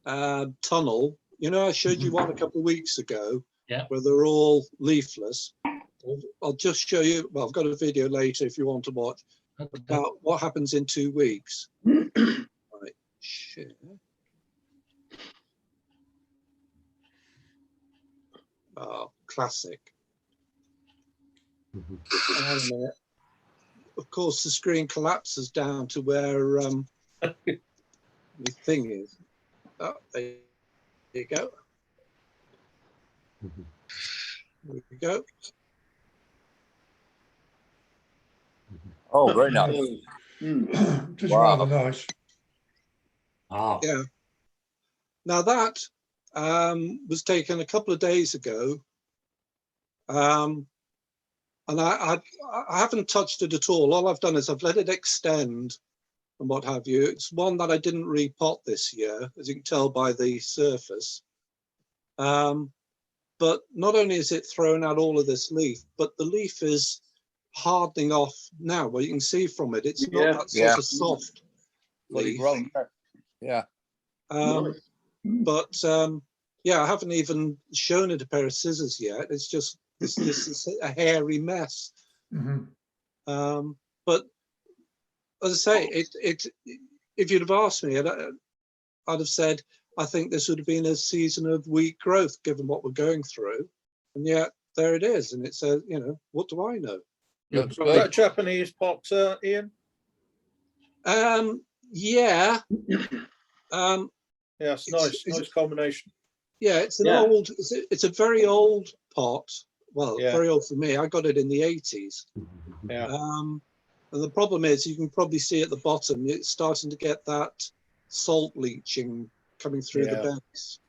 tunnel. You know, I showed you one a couple of weeks ago. Yeah. Where they're all leafless. I'll just show you. Well, I've got a video later if you want to watch about what happens in 2 weeks. Right. Share. Oh, classic. Hang on a minute. Of course, the screen collapses down to where the thing is. Oh, there you go. There we go. Oh, very nice. Just rather nice. Ah, Yeah. Now that was taken a couple of days ago. And I haven't touched it at all. All I've done is I've let it extend and what have you. It's one that I didn't repot this year, as you can tell by the surface. But not only is it thrown out all of this leaf, but the leaf is hardening off now. Well, you can see from it, it's not that sort of soft leaf. Yeah. But yeah, I haven't even shown it a pair of scissors yet. It's just this is a hairy mess. But as I say, if you'd have asked me, I'd have said I think this would have been a season of weak growth given what we're going through, and yet there it is. And it's a, you know, what do I know? Is that a Japanese pot, Ian? Yeah. Yeah, it's nice. Nice combination. Yeah, it's an old. It's a very old pot. Well, very old for me. I got it in the 80s. Yeah. And the problem is, you can probably see at the bottom, it's starting to get that salt leaching coming through the base.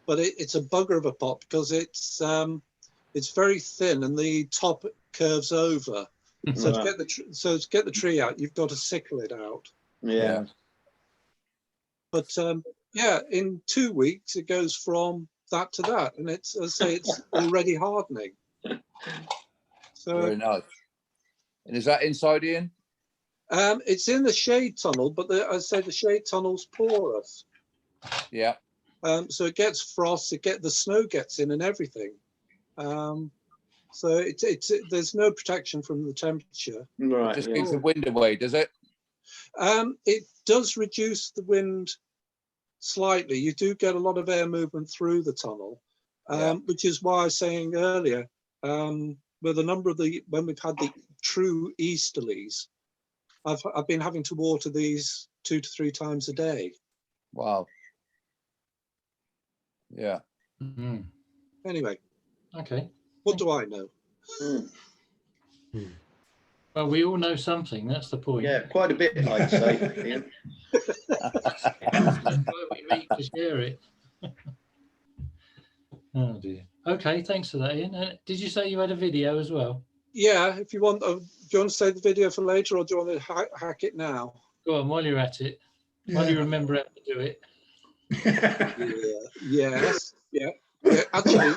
But it's a bugger of a pot because it's very thin and the top curves over. So to get the tree out, you've got to sickle it out. Yeah. But yeah, in 2 weeks it goes from that to that, and it's, as I say, it's already hardening. So very nice. And is that inside, Ian? It's in the shade tunnel, but I say the shade tunnel's porous. Yeah. So it gets frost, the snow gets in and everything. So there's no protection from the temperature. Right. It just keeps the wind away, does it? It does reduce the wind slightly. You do get a lot of air movement through the tunnel, which is why I was saying earlier, with a number of when we've had the true easterlies, I've been having to water these 2 to 3 times a day. Wow. Yeah. Anyway. Okay. What do I know? Well, we all know something. That's the point. Yeah, quite a bit, I'd say. Ian. That's why we meet to share it. Oh dear. Okay, thanks for that, Ian. Did you say you had a video as well? Yeah, if you want, do you want to save the video for later, or do you want to hack it now? Go on, while you're at it. While you remember how to do it. Yes. Yeah. Actually,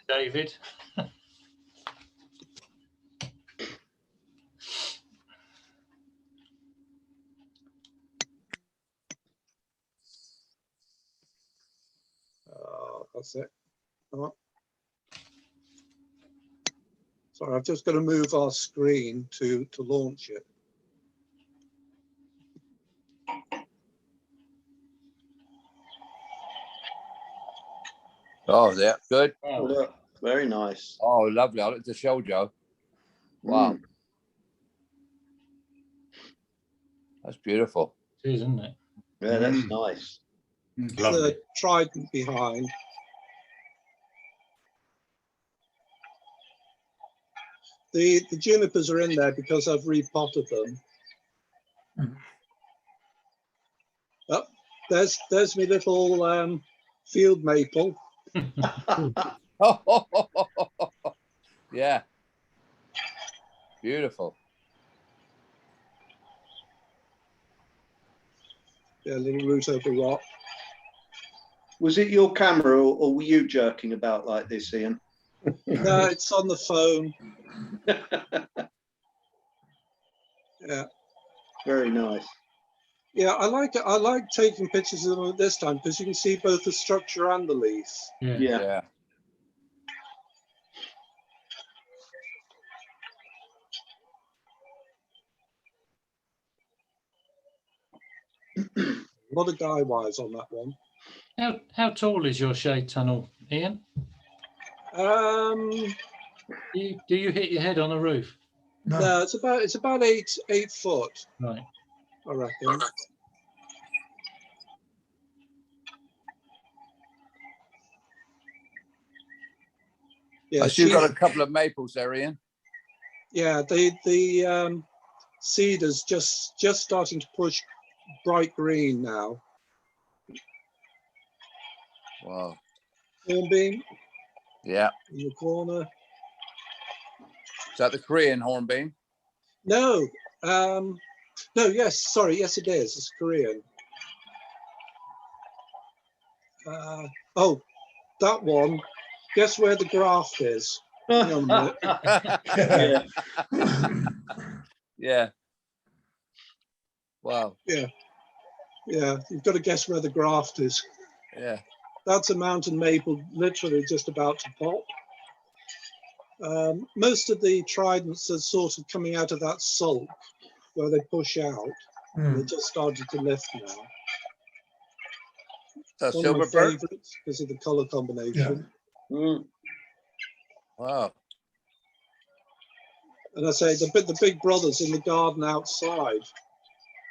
David. that's it. Oh. Sorry, I've just got to move our screen to launch it. Oh, yeah, good. Oh, look, very nice. Oh, lovely. I looked to show Joe. Wow. That's beautiful. It is, isn't it? Yeah, that's nice. The trident behind. The junipers are in there because I've repotted them. Oh, there's my little field maple. Yeah. Beautiful. Yeah, little root over rock. Was it your camera, or were you jerking about like this, Ian? No, it's on the phone. Yeah. Very nice. Yeah, I like it. I like taking pictures of them at this time because you can see both the structure and the leaf. Yeah. Yeah. A lot of guy wires on that one. How tall is your shade tunnel, Ian? Um, Do you hit your head on a roof? no, it's about 8 foot, Right. I reckon. Yeah, I see you've got a couple of maples there, Ian. yeah, the cedars just starting to push bright green now. Wow. Hornbeam Yeah. in the corner. Is that the Korean hornbeam? No, no, yes, sorry, yes it is. It's Korean. Oh, that one. Guess where the graft is? Hang on a minute. Yeah. Yeah. Wow. Yeah, you've got to guess where the graft is. Yeah. That's a mountain maple literally just about to pop. Most of the tridents are sort of coming out of that sulk where they push out. And they just started to lift now. That's One of my silver bird. favourites because of the colour combination. Mm. Wow. And I say the big brother's in the garden outside.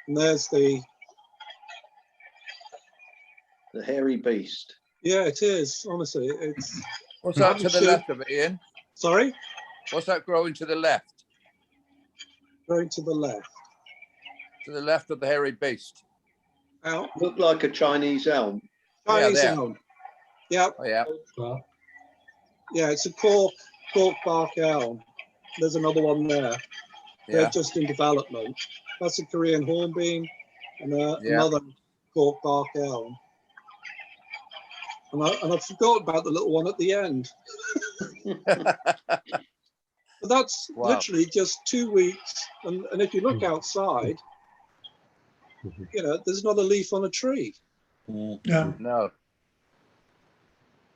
And there's the hairy beast. yeah, it is, honestly. It's What's that to the left of it, Ian? sorry? What's that growing to the left? Going to the left. To the left of the hairy beast. Out. Looked like a Chinese elm. Chinese there. elm. Yeah. Oh, yeah. Yeah, it's a cork bark elm. There's another one there. They're Yeah. just in development. That's a Korean hornbeam and Yeah. another cork bark elm. And I forgot about the little one at the end. But that's Wow. literally just 2 weeks. And if you look outside, you know, there's not a leaf on a tree. Yeah. No.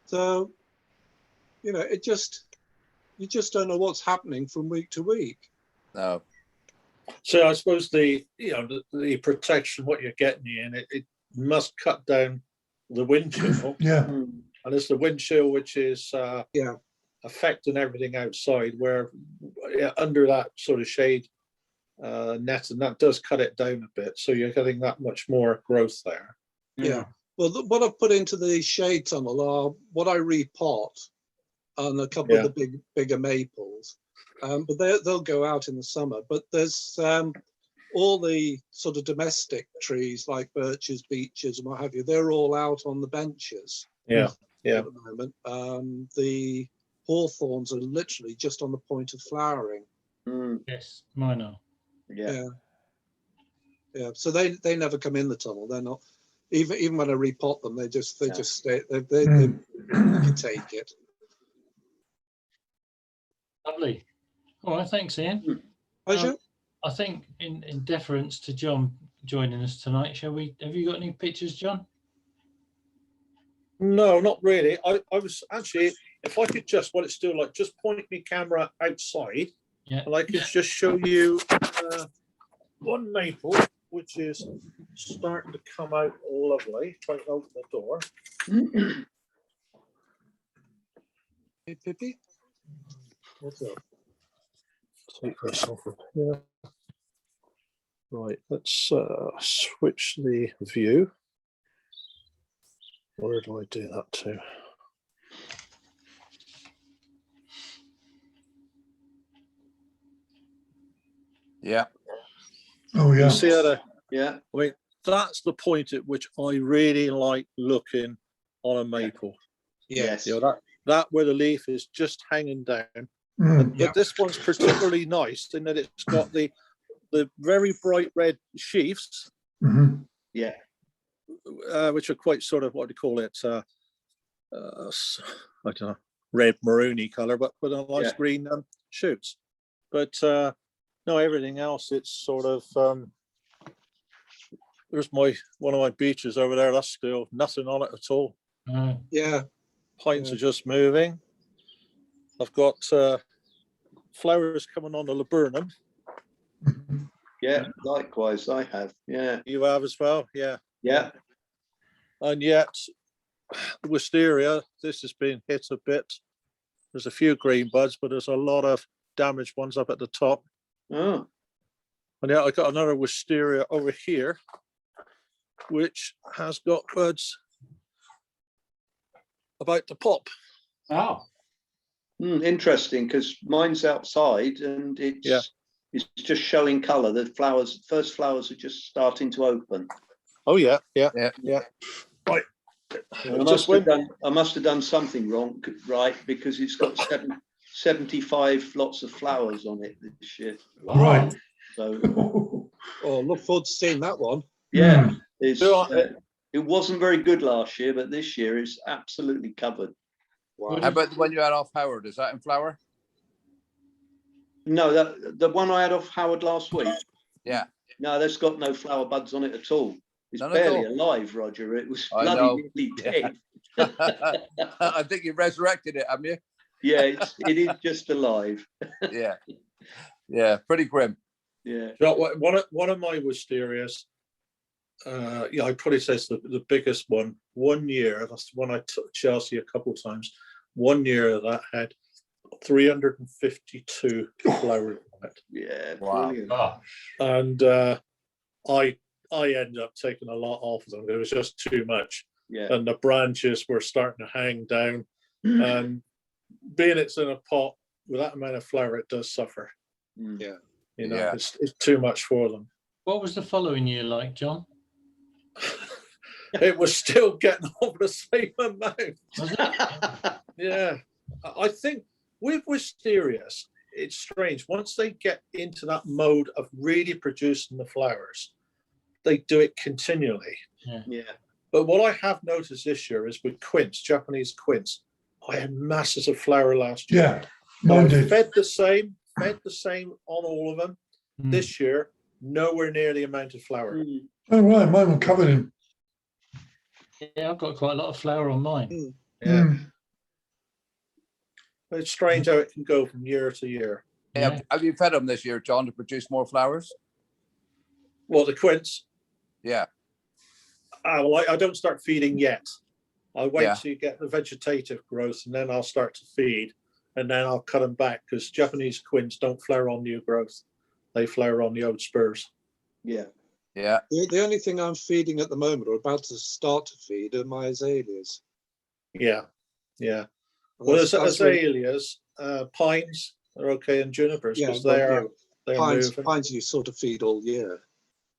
So, you know, you just don't know what's happening from week to week. No. So I suppose the the protection, what you're getting in, it must cut down the wind chill. Yeah. And it's the wind chill which is Yeah. affecting everything outside, where under that sort of shade net, and that does cut it down a bit. So you're getting that much more growth there. Yeah. Well, what I've put into the shade tunnel are what I repot on a couple of the bigger maples. But they'll go out in the summer. But there's all the sort of domestic trees like birches, beeches, and what have you. They're all out on the benches. Yeah. At the moment. The hawthorns are literally just on the point of flowering. Yes, mine are. Yeah. Yeah. So they never come in the tunnel. They're not even when I repot them. They just stay. They can take it. Lovely. All right, thanks, Ian. Pleasure. I think in deference to John joining us tonight, shall we? Have you got any pictures, John? No, not really. I was actually, if I could just, what it's still like, just point my camera outside, and I could just show you one maple, which is starting to come out lovely. If I open the door. Hey, Pippi. What's up? Take this off. Yeah. Right. Let's switch the view. Where do I do that to? Yeah. Oh, yeah. You see that? Yeah. I mean, that's the point at which I really like looking on a maple. Yes. You know, that where the leaf is just hanging down. Mm. But this one's particularly nice in that it's got the very bright red sheaths. Mm-hmm. Yeah. which are quite sort of, what do you call it? I don't know, red maroony color, but with a nice green shoots. But no, everything else, it's sort of. There's one of my beeches over there. That's still nothing on it at all. Yeah. Pines are just moving. I've got flowers coming on the laburnum. Yeah, likewise, I have. Yeah. You have as well? Yeah. Yeah. And yet, the wisteria, this has been hit a bit. There's a few green buds, but there's a lot of damaged ones up at the top. Oh. And yeah, I got another wisteria over here, which has got buds about to pop. Oh. Interesting, because mine's outside and it's just showing colour. The first flowers are just starting to open. Oh yeah. Right. I must have done something wrong, right? Because it's got 75 lots of flowers on it this year. Right. So, look forward to seeing that one. Yeah, it wasn't very good last year, but this year it's absolutely covered. Wow. How about the one you had off Howard? Is that in flower? No, the one I had off Howard last week. Yeah. No, that's got no flower buds on it at all. It's None barely alive, Roger. It was bloody nearly dead. I think you resurrected it, haven't you? Yeah, it is just alive. Yeah, pretty grim. Yeah. One of my wisterias, I'd probably say it's the biggest one. 1 year, that's the one I took Chelsea a couple of times. 1 year that had 352 flowers on it. Yeah, wow. Brilliant. And I ended up taking a lot off of them. It was just too much. Yeah. And the branches were starting to hang down. And being it's in a pot with that amount of flower, it does suffer. Yeah. You know, it's too much for them. What was the following year like, John? It was still getting over the same amount. Was it? Yeah. I think with wisterias, it's strange. Once they get into that mode of really producing the flowers, they do it continually. Yeah. But what I have noticed this year is with quince, Japanese quince, I had masses of flower last year. Yeah, mine did. Fed the same on all of them. This year, nowhere near the amount of flower. Oh, right, mine were covered in. Yeah, I've got quite a lot of flower on mine. Yeah. It's strange how it can go from year to year. Yeah. Have you fed them this year, John, to produce more flowers? Well, the quince. Yeah. Well, I don't start feeding yet. I'll wait till you get the vegetative growth, and then I'll start to feed, and then I'll cut them back, because Japanese quince don't flower on new growth. They flower on the old spurs. Yeah. Yeah. The only thing I'm feeding at the moment, or about to start to feed, are my azaleas. Yeah. Well, there's azaleas, pines are okay, and junipers, because they're pines. moving. Pines you sort of feed all year.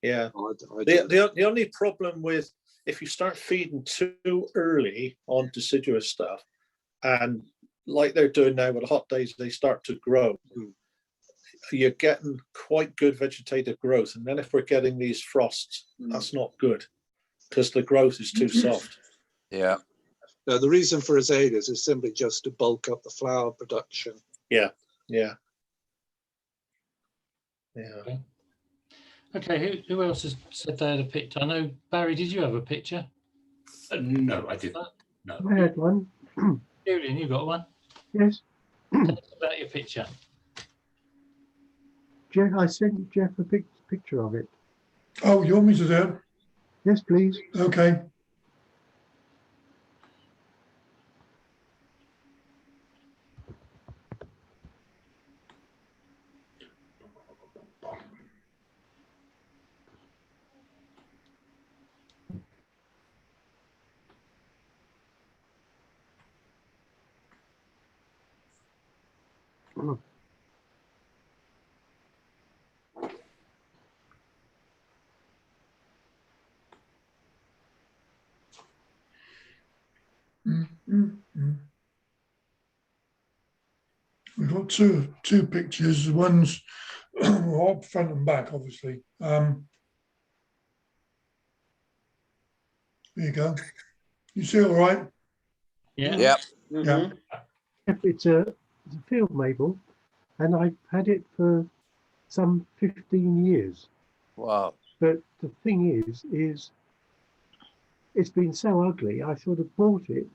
Yeah. The only problem with, if you start feeding too early on deciduous stuff, and like they're doing now with the hot days, they start to grow. You're getting quite good vegetative growth, and then if we're getting these frosts, that's not good, because the growth is too soft. Yeah. No, the reason for azaleas is simply just to bulk up the flower production. Yeah. Okay, who else has said they had a picture? I know, Barry, did you have a picture? No, I didn't. No. I had one. Julian, you got one? Yes. Tell us about your picture. Jeff, I sent Jeff a picture of it. Oh, you want me to do it? Yes, please. Okay. We've got two pictures. One's up front and back, obviously. There you go. You see it all right? Yeah. Yeah. Mhm. It's a field maple, and I've had it for some 15 years. Wow. But the thing is it's been so ugly. I sort of bought it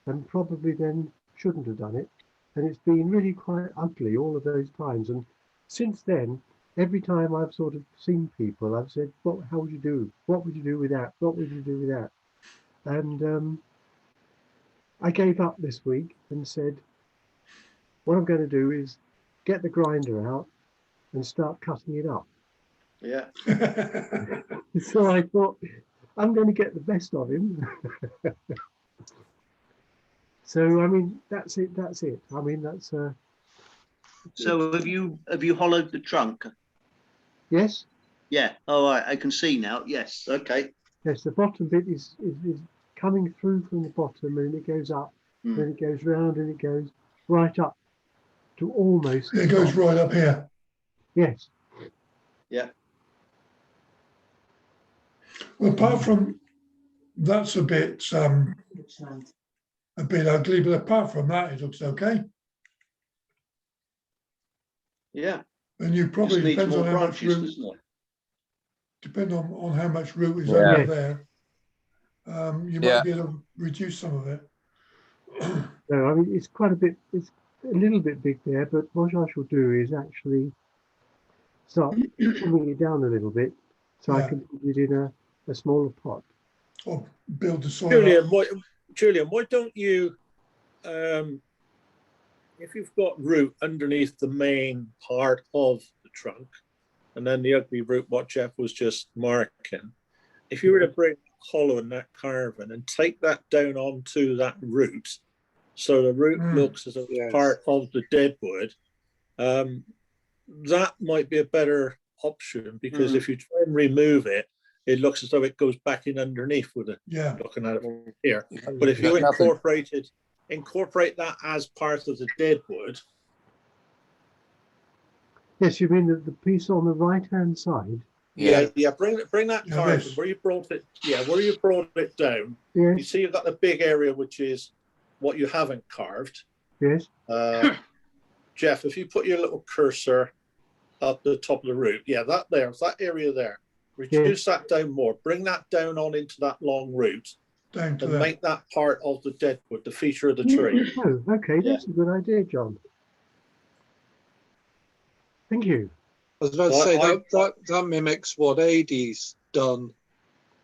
and probably then shouldn't have done it. And it's been really quite ugly all of those times. And since then, every time I've sort of seen people, I've said, how would you do? What would you do with that? What would you do with that? And I gave up this week and said, what I'm going to do is get the grinder out and start cutting it up. Yeah. So I thought, I'm going to get the best of him. So I mean, that's it. That's it. I mean, that's So have you hollowed the trunk? yes, Yeah. Oh, I can see now. Yes. Okay. yes. The bottom bit is coming through from the bottom, and it goes up, Mm. then it goes round, and it goes right up to almost. It goes right up here. Yes. Yeah. Well, apart from that's a bit ugly, but apart from that, it looks okay. Yeah. And you probably Just needs depends more on how much branches, root. doesn't it? Depend on how much root is Yeah. under there. You Yeah. might be able to reduce some of it. No, I mean it's quite a bit. It's a little bit big there, but what I shall do is actually start trimming it down a little bit, so I Yeah. can put it in a smaller pot. Or build the soil Julian, up. why don't you, if you've got root underneath the main part of the trunk, and then the ugly root, what Jeff was just marking, if you were to bring hollow in that carving and take that down onto that root, so the root looks as a Yes. part of the dead wood, that might be a better option, because if you try and remove it, it looks as though it goes back in underneath with it. Yeah. Looking at it from here. But if you incorporate that as part of the dead wood. Yes, you mean the piece on the right-hand side? Yeah. Bring that Yeah, carving this. where you brought it. Yeah, where you brought it down. Yes. You see, you've got the big area which is what you haven't carved. Yes. Jeff, if you put your little cursor up the top of the root, that area there. Reduce that down more. Bring that down on into that long root, Down to and there. make that part of the deadwood, the feature of the tree. Oh, okay, that's a good idea, John. Thank you. I was about to say that mimics what Adie's done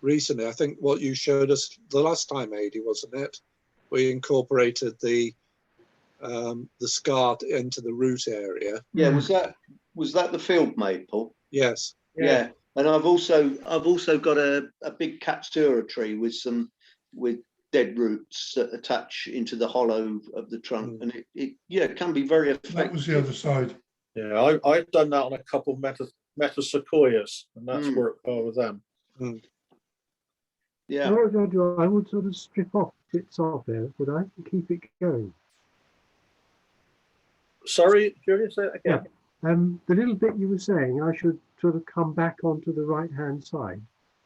recently. I think what you showed us the last time, Adie, wasn't it? We incorporated the scar into the root area. Yeah. Was that the field maple? Yes. Yeah. And I've also got a big Katsura tree with dead roots that attach into the hollow of the trunk, and it can be very effective. That was the other side. Yeah, I've done that on a couple of metasequoias, and that's worked well with them. Yeah. I would sort of strip off bits off there, would I, and keep it going? Sorry, Julian, say it again. Yeah. The little bit you were saying, I should sort of come back onto the right-hand side.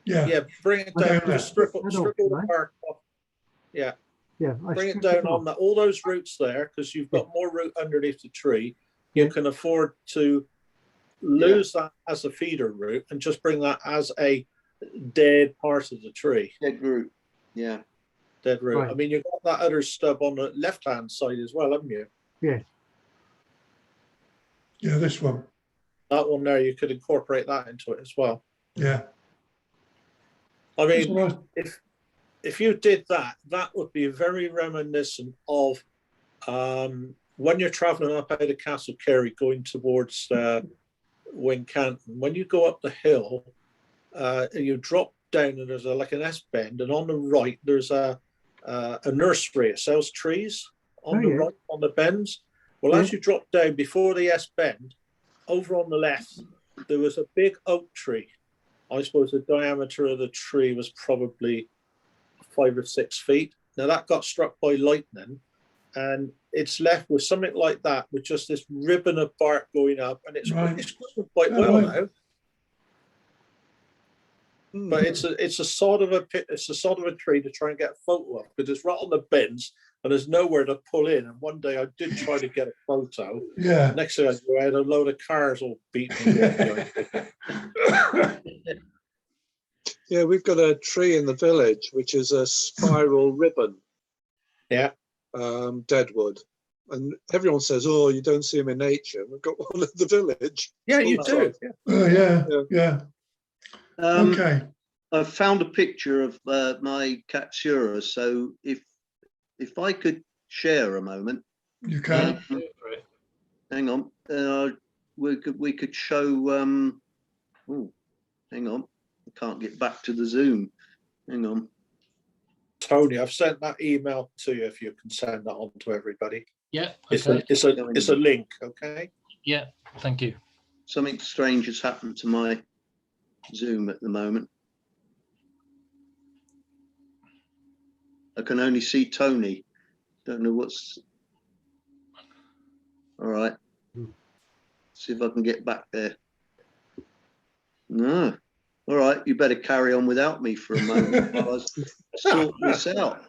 Yeah. Yeah, bring it down. Just strip all the bark off. Yeah. Yeah. Bring it down on all those roots there, because you've got more root underneath the tree. You can afford to lose that as a feeder root and just bring that as a dead part of the tree. Dead root. Yeah. Dead root. Right. I mean, you've got that other stub on the left-hand side as well, haven't you? Yes. Yeah, this one. That one there, you could incorporate that into it as well. Yeah. I mean, if you did that, that would be very reminiscent of when you're traveling up out of Castle Carey going towards Wincanton. When you go up the hill, you drop down and there's like an S bend, and on the right there's a nursery. It sells trees on the right on the bends. Well, as you drop down before the S bend, over on the left, there was a big oak tree. I suppose the diameter of the tree was probably 5 or 6 feet. Now that got struck by lightning, and it's left with something like that, with just this ribbon of bark going up, and it's growing quite well now. but it's a sod of a tree to try and get a photo of, because it's right on the bends and there's nowhere to pull in. And one day I did try to get a photo. Yeah. Next thing I knew, I had a load of cars all beating me up. Yeah, we've got a tree in the village which is a spiral ribbon. Yeah. Deadwood. And everyone says, oh, you don't see them in nature. We've got one in the village. Yeah, you do. Yeah. Okay. I've found a picture of my Katsura. So if I could share a moment. You can. Hang on. We could show. Oh, hang on. I can't get back to the Zoom. Hang on. Tony, I've sent that email to you. If you can send that on to everybody. Yeah. Okay. It's a link. Okay. Yeah. Thank you. Something strange has happened to my Zoom at the moment. I can only see Tony. Don't know what's. All right. See if I can get back there. No. All right. You better carry on without me for a moment while I sort this out.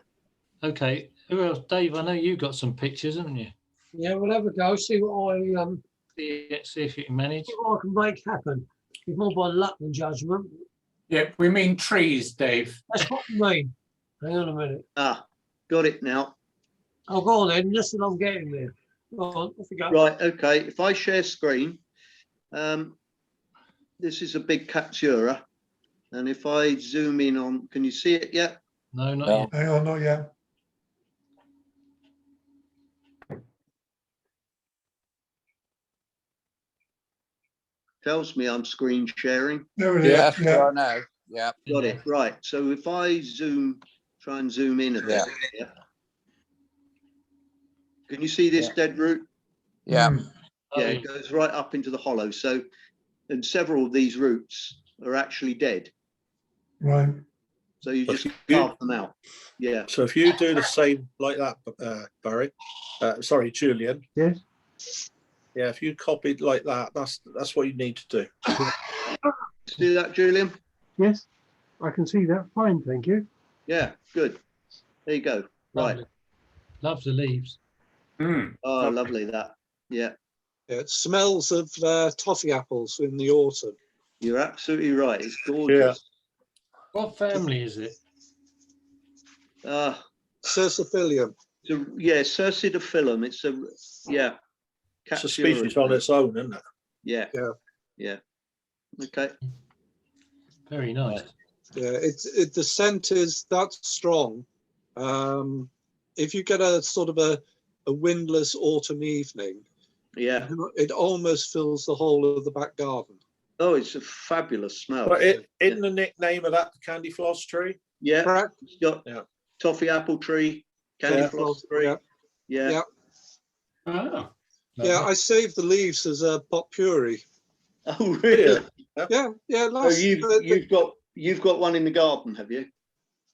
Okay. Who else? Dave, I know you got some pictures, haven't you? Yeah, we'll have a go. See what I See if you can manage. see what I can make happen. It's more by luck than judgment. Yeah, we mean trees, Dave. That's what we mean. Hang on a minute. Got it now. Oh, go on then. Listen, I'm getting there. Go on, off you go. Right. Okay. If I share screen, this is a big Katsura, and if I zoom in on, can you see it yet? No, not yet. Hang on, not yet. Tells me I'm screen sharing. There it is. Yes, Yeah. I know. Yeah. Got it. Right. So if I try and zoom in a bit. Yeah. Can you see this dead root? Yeah. Yeah, it goes right up into the hollow. So, and several of these roots are actually dead. Right. So you just carve them out. Yeah. So if you do the same like that, Barry, sorry, Julian. Yes. Yeah, if you copied like that, that's what you need to do. See that, Julian? Yes. I can see that. Fine, thank you. Yeah, good. There you go. Right. Love the leaves. Oh, lovely that. Yeah. Yeah, it smells of toffee apples in the autumn. You're absolutely right. It's gorgeous. Yeah. What family is it? Cerciphilium. So, yeah, Cercidophyllum. It's a It's a species on its own, isn't it? Yeah. Yeah. Yeah. Okay. Very nice. Yeah, the scent is that strong. If you get a sort of a windless autumn evening, Yeah. it almost fills the whole of the back garden. Oh, it's a fabulous smell. But isn't the nickname of that the candy floss tree? Yeah. Correct. It's got Yeah. toffee apple tree, candy Yeah. floss tree. Yeah. Yeah. Yeah. Oh, Yeah, I saved the leaves as a pot puree. Oh, really? Yeah, yeah. Oh, you've got one in the garden, have you?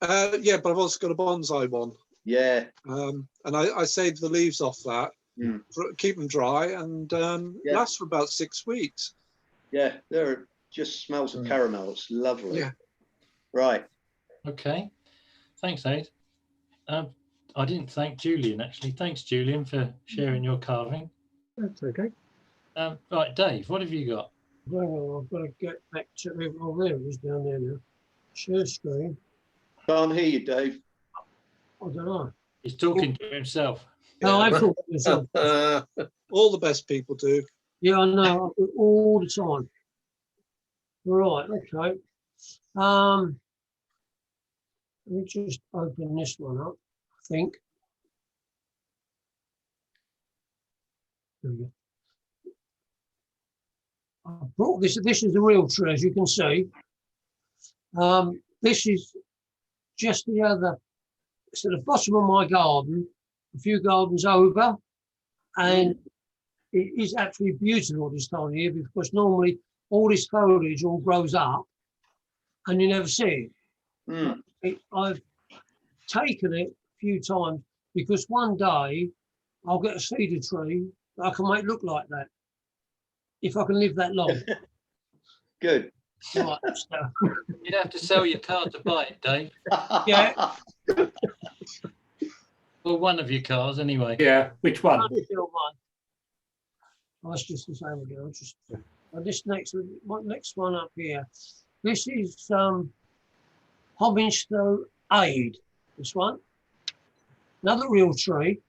Yeah, but I've also got a bonsai one. Yeah. And I saved the leaves off that, keep them dry, and last for about 6 weeks. Yeah, there just smells of caramel. It's lovely. Yeah. Right. Okay. Thanks, Aid. I didn't thank Julian, actually. Thanks, Julian, for sharing your carving. That's okay. Right, Dave, what have you got? Well, I've got to get back to it. Oh, there it is down there now. Share screen. Can't hear you, Dave. I don't know. He's talking to himself. No, I'm talking to myself. All the best people do. Yeah, I know. I do all the time. Right, okay. Let me just open this one up, I think. There we go. I brought this is the real tree, as you can see. This is just the other, it's at the bottom of my garden, a few gardens over, and it is actually beautiful this time of year because normally all this foliage all grows up and you never see it. I've taken it a few times because one day I'll get a cedar tree that I can make look like that if I can live that long. Good. Right, so, You'd have to sell your car to buy it, Dave. yeah, Well, one of your cars, anyway. Yeah, which one? only feel one. That's just the same again. This next one up here. This is Hobinstow Aid. This one, another real tree.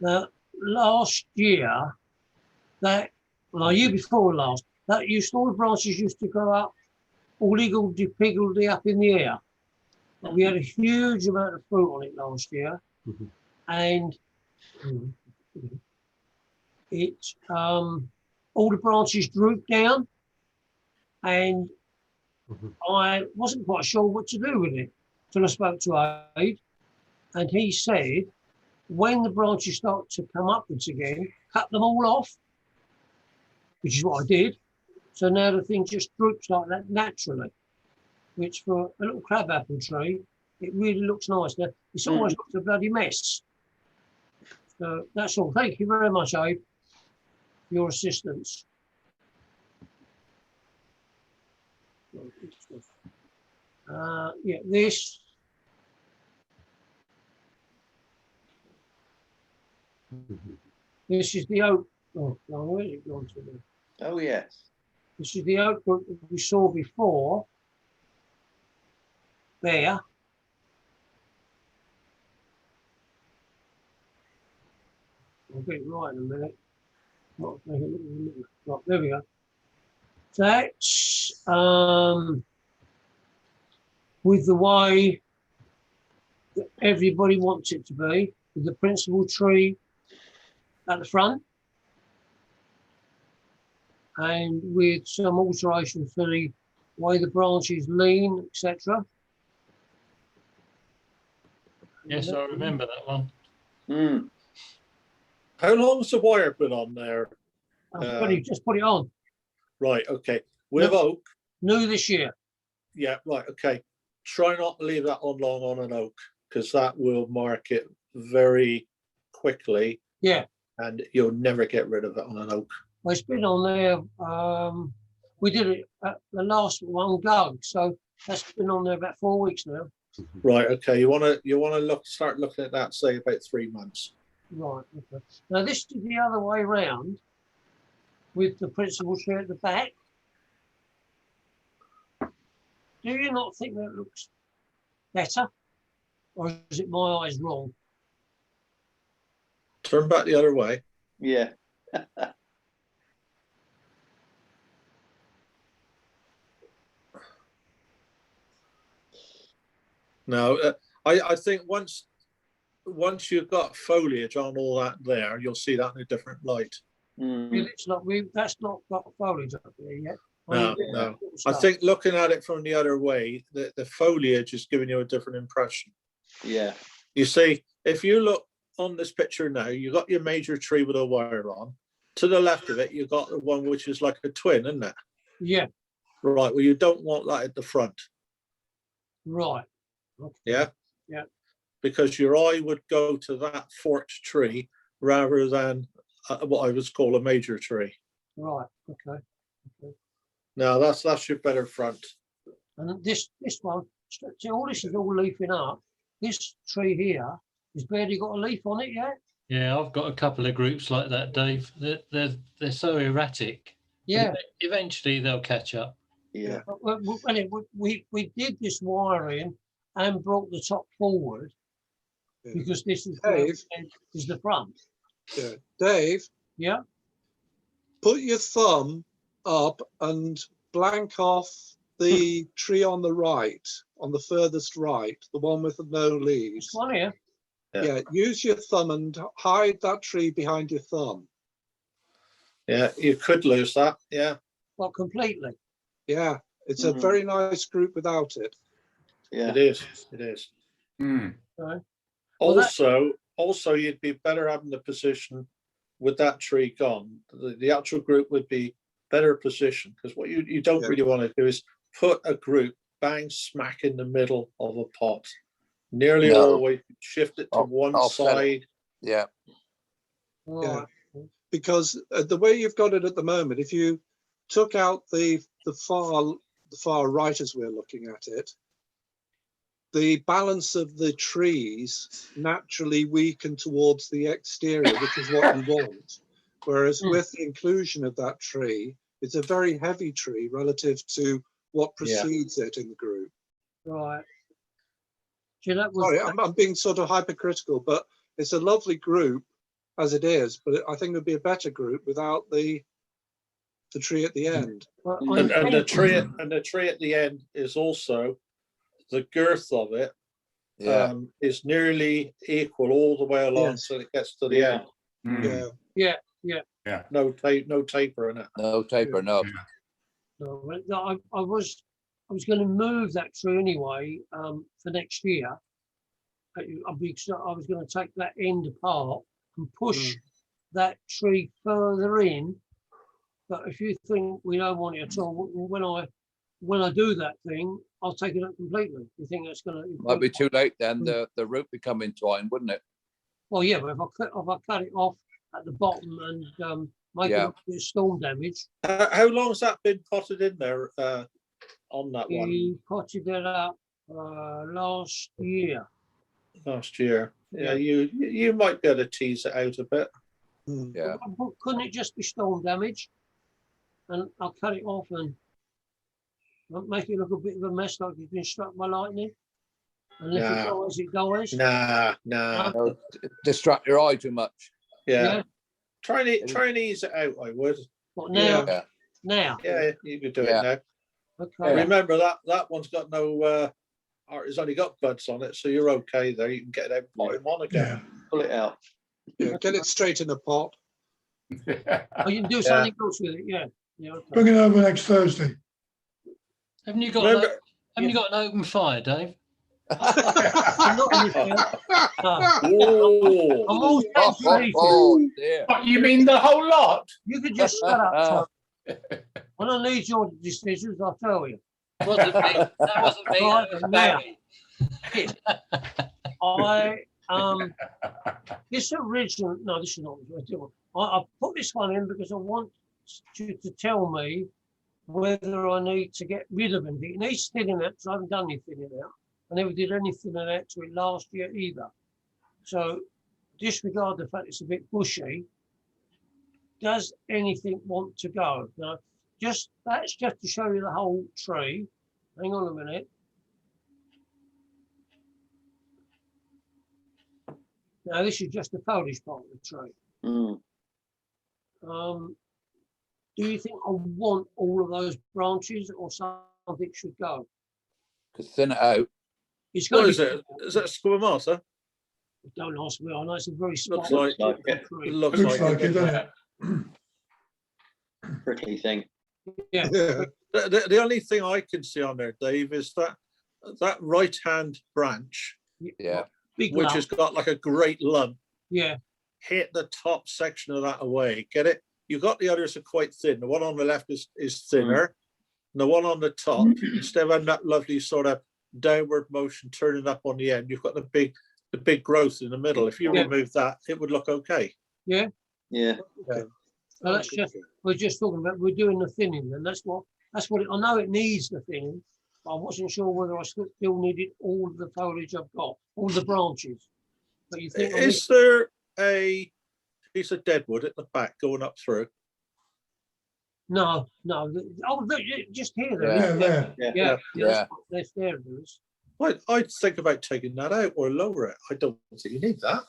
That last year, year before last, that all the branches used to go up, all higgledy-piggledy up in the air. But we had a huge amount of fruit on it last year, and it all the branches drooped down, and I wasn't quite sure what to do with it until I spoke to Aid, and he said, when the branches start to come upwards again, cut them all off, which is what I did. So now the thing just droops like that naturally, which for a little crabapple tree, it really looks nice. Now, it's almost looks a bloody mess. So that's all. Thank you very much, Abe, for your assistance. Yeah, this. This is the oak. Oh, where's it gone to then? Oh, yes. This is the oak that we saw before. There. I'll get it right in a minute. Right, there we go. That's with the way that everybody wants it to be, with the principal tree at the front, and with some alterations to the way the branches lean, etc. Yes, I remember that one. How long's the wire been on there? Just put it on. Right, okay. With oak? New this year. Yeah, right, okay. Try not to leave that on long on an oak, because that will mark it very quickly. Yeah. And you'll never get rid of it on an oak. Well, it's been on there. We did it at the last one go, so that's been on there about 4 weeks now. Right, okay. You wanna start looking at that, say about 3 months. Right, okay. Now this is the other way round with the principal tree at the back. Do you not think that looks better? Or is it my eyes wrong? Turn back the other way. Yeah. No, I think once you've got foliage on all that there, you'll see that in a different light. It's not, that's not got foliage up there yet. No. I think looking at it from the other way, the foliage is giving you a different impression. Yeah. You see, if you look on this picture now, you got your major tree with a wire on. To the left of it, you got the one which is like a twin, isn't it? Yeah. Right. Well, you don't want that at the front. Right. Okay. Yeah. Yeah. Because your eye would go to that forked tree rather than what I would call a major tree. Right. Okay. Now that's your better front. And this one, see, all this is all leafing up. This tree here has barely got a leaf on it yet. Yeah, I've got a couple of groups like that, Dave. They're so erratic. Yeah. Eventually they'll catch up. Yeah. We did this wiring and brought the top forward because this is the front. Yeah, Dave. Yeah. Put your thumb up and blank off the tree on the right, on the furthest right, the one with the no leaves. This one here. Yeah, use your thumb and hide that tree behind your thumb. Yeah, you could lose that. Yeah. Well, completely. Yeah, it's a very nice group without it. Yeah, it is. It is. Right. Also, you'd be better having the position with that tree gone. The actual group would be better positioned, because what you don't really want to do is put a group bang smack in the middle of a pot. Nearly always shift it to one side. Yeah. Yeah. Because the way you've got it at the moment, if you took out the far the far right as we're looking at it, the balance of the trees naturally weaken towards the exterior, which is what you want. Whereas with the inclusion of that tree, it's a very heavy tree relative to what precedes it in the group. Right. So that was, Sorry, I'm being sort of hypercritical, but it's a lovely group as it is, but I think it would be a better group without the tree at the end. And the tree at the end is also, the girth of it is nearly equal all the way along until it gets to the end. Yeah. No taper in it. No taper, no. No, I was going to move that tree anyway for next year. I was going to take that end apart and push that tree further in. But if you think we don't want it at all, when I do that thing, I'll take it up completely. You think that's going to Might be too late then. The root become entwined, wouldn't it? Well, yeah, but if I cut it off at the bottom and make it look a bit storm damage. How long has that been potted in there on that one? We potted it up last year. Last year. Yeah, you might be able to tease it out a bit. Yeah. But couldn't it just be storm damage? And I'll cut it off and make it look a bit of a mess, like it's been struck by lightning. And if it goes, it goes. Nah. No, distract your eye too much. Yeah. Try and ease it out, I would. What now? Yeah. Now? Yeah, you could do it now. Okay. Remember that one's got no it's only got buds on it, so you're okay there. You can get it out, pot him on again. Pull it out. Yeah, get it straight in a pot. Oh, you can do something else with it, yeah. Okay. Bring it over next Thursday. Haven't you got an open fire, Dave? I'm not in this Oh. I'm all Dear. What, you mean the whole lot? You could just shut up, Tom. When I need your decisions, I'll tell you. Wasn't me. That wasn't me. Right, That was Barry. This original, no, this is not the original one. I put this one in because I want you to tell me whether I need to get rid of anything. It needs thinning out because I haven't done any thinning out. I never did any thinning out to it last year either. So disregard the fact it's a bit bushy. Does anything want to go? Now, that's just to show you the whole tree. Hang on a minute. Now this is just the foliage part of the tree. Do you think I want all of those branches or something should go? Could thin it out. It's What got is it? Is that squamata? Don't ask me. I know it's a very small Looks like it. tree. It looks Looks like like it, doesn't it? Prickly thing. Yeah. The only thing I can see on there, Dave, is that right hand branch, Yeah. Big which lump. has got like a great lump. Yeah. Hit the top section of that away. Get it? You got the others are quite thin. The one on the left is thinner. And the one on the top, instead of having that lovely sort of downward motion turning up on the end, you've got the big growth in the middle. If you remove that, it would look okay. Yeah. Yeah. So that's just, we're just talking about, we're doing the thinning, and that's what I know it needs the thinning, but I wasn't sure whether I still needed all of the foliage I've got, all the branches. But you think Is there a piece of deadwood at the back going up through? No. Oh, just here. Yeah, there. Yeah. That's there. It is. I'd think about taking that out or lower it. I don't think you need that.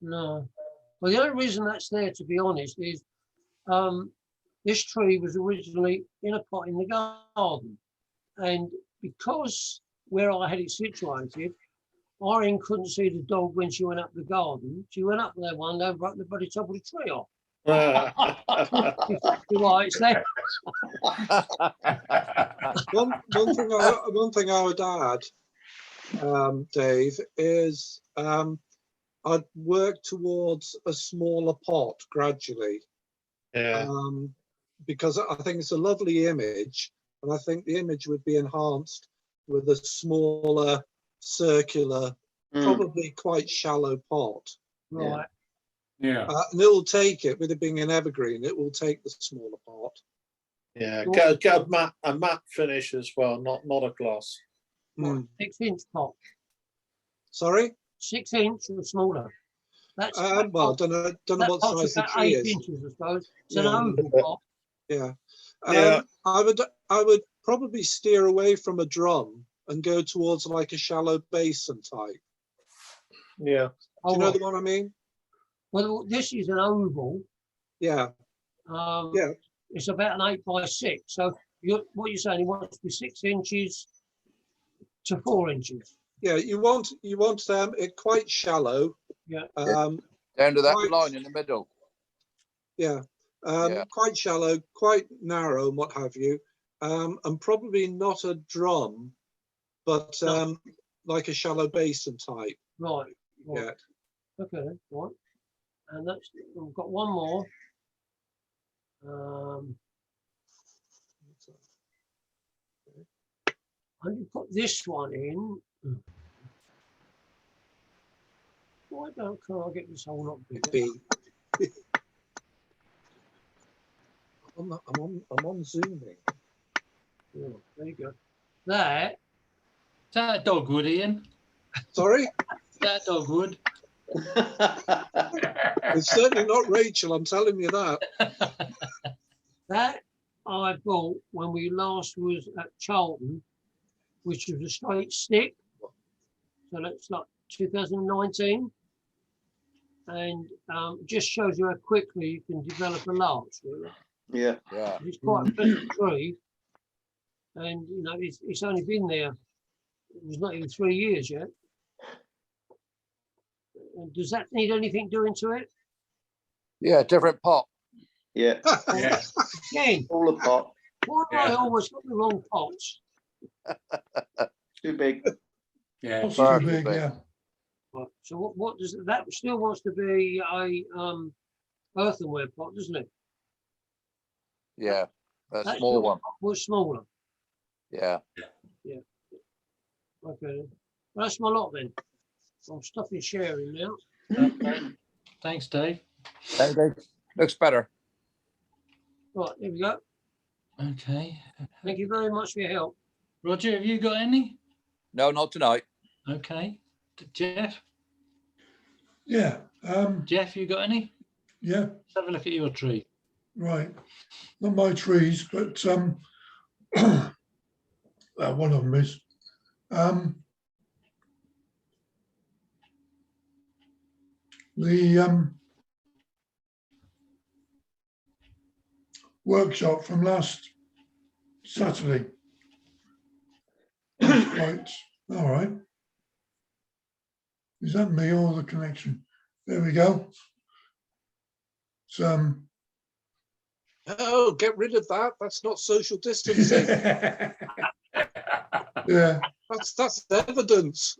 No. Well, the only reason that's there, to be honest, is this tree was originally in a pot in the garden. And because where I had it situated, Irene couldn't see the dog when she went up the garden. She went up there one day and broke the bloody top of the tree off. Exactly why it's there. One thing I would add, Dave, is I'd work towards a smaller pot gradually. Yeah. Because I think it's a lovely image, and I think the image would be enhanced with a smaller, circular, probably quite shallow pot. Right. Yeah. And it will take it, with it being an evergreen, it will take the smaller pot. Yeah, Well- get a matte finish as well, not a gloss. Mm. 6-inch pot, Sorry? 6-inch or smaller. That's Well, don't know that what pot's size the about tree 8 is. inches, I suppose. It's Yeah. an oval pot. Yeah. Yeah. I would probably steer away from a drum and go towards like a shallow basin type. Yeah. Do you know the one I mean? Well, this is an oval. Yeah. Yeah. It's about an 8 by 6. So what you're saying, it wants to be 6 inches to 4 inches. Yeah. You want it quite shallow. Yeah. Down to that Right. line in the middle. Yeah. Yeah. Quite shallow, quite narrow, and what have you. And probably not a drum, but No. like a shallow basin type. Right. Yeah. Okay, right. And that's, we've got one more. And you put this one in. Why can't I get this whole lot bigger? B. I'm on zooming. Oh, there you go. That. Is that a dogwood, Ian? Sorry? Is that dogwood? It's certainly not Rachel, I'm telling you that. That I bought when we last was at Taunton, which was a straight stick. So that's like 2019. And just shows you how quickly you can develop a larch, really. Yeah. Yeah. It's quite a big tree. And, you know, it's only been there, it was not even 3 years yet. And does that need anything doing to it? Yeah, different pot. Yeah. Yeah. Again, All a pot. why have I Yeah. always got the wrong pots? Too big. Yeah. Not too Perfect. big, yeah. Right, so what does that still wants to be a earthenware pot, doesn't it? Yeah. A That small still one. was smaller. Yeah. Okay, then. Well, that's my lot then. I'm stopping sharing now. Okay. Thanks, Dave. Looks better. Right, here we go. Okay. Thank you very much for your help. Roger, have you got any? No, not tonight. Okay. Jeff? Yeah. Jeff, you got any? Yeah. Let's have a look at your tree. Right. Not my trees, but one of them is. The workshop from last Saturday. That's quite all right. Is that me or the connection? There we go. It's, Oh, get rid of that. That's not social distancing. yeah, That's evidence.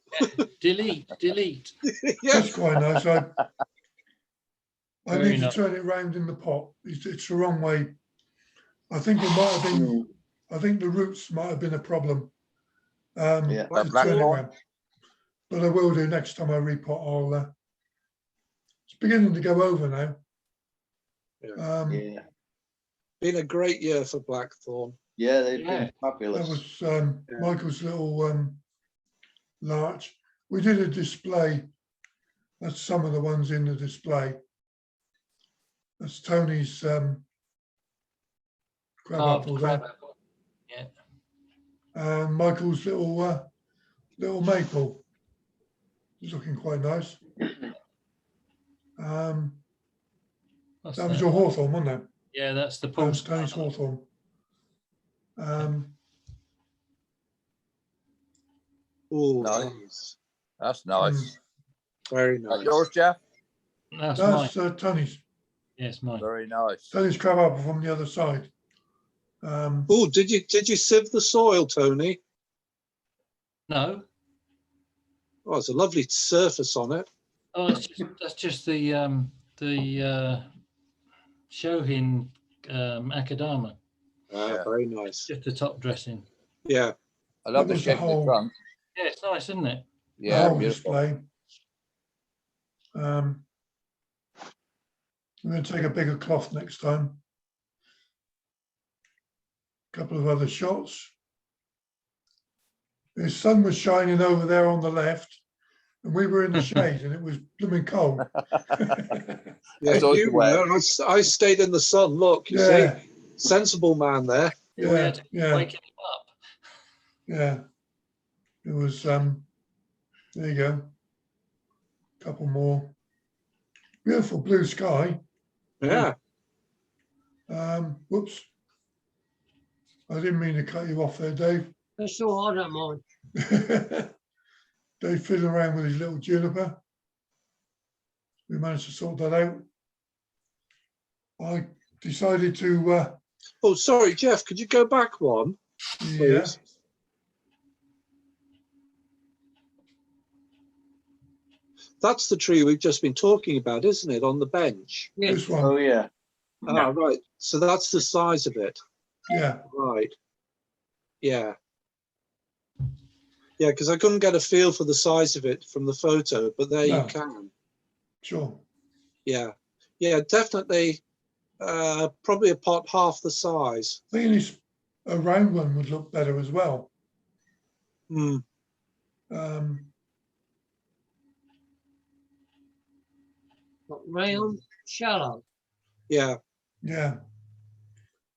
Delete. Yeah. that's quite nice. I Very need to nice. turn it round in the pot. It's the wrong way. I think it might have been. I think the roots might have been a problem. Yeah. To turn it round. But I will do next time I repot. I'll. It's beginning to go over now. Yeah. Been a great year for Blackthorn. Yeah, they've Yeah. been fabulous. That was Michael's little larch. We did a display. That's some of the ones in the display. That's Tony's crabapple there, Yeah. and Michael's little maple. It's looking quite nice. What's That was that? your hawthorn, wasn't it? Yeah, that's the That was pulse. Tony's hawthorn. Oh, Nice. That's nice. very That nice. yours, Jeff? That's mine. That's Tony's. Yes, mine. Very nice. Tony's crabapple from the other side. Oh, did you sieve the soil, Tony? No. Oh, it's a lovely surface on it. Oh, that's just the Shohin Akadama. Yeah. Very nice. Just the top dressing. Yeah. I love That the was the shape of the whole- trunk. Yeah, it's nice, isn't it? The Yeah, whole beautiful. display. I'm going to take a bigger cloth next time. couple of other shots. The sun was shining over there on the left, and we were in the shade, and it was blooming cold. Yeah, That's always you the way. were. I stayed in the sun. Look, you Yeah, see, sensible man there. We yeah, had to yeah, waking him up. yeah. It was, there you go. Couple more. Beautiful blue sky. Yeah. Whoops. I didn't mean to cut you off there, Dave. That's all, I don't mind. Dave fiddling around with his little juniper. We managed to sort that out. I decided to, Oh, sorry, Jeff. Could you go back one, yeah, please? That's the tree we've just been talking about, isn't it? On the bench. Yes. this one, Oh, yeah. Ah, right. So that's the size of it. yeah, Right. Yeah. Yeah, because I couldn't get a feel for the size of it from the photo, but there you No. can. sure. Yeah. Yeah, definitely. Probably a pot half the size. I think this a round one would look better as well. Hmm. Got round, shallow. Yeah. Yeah,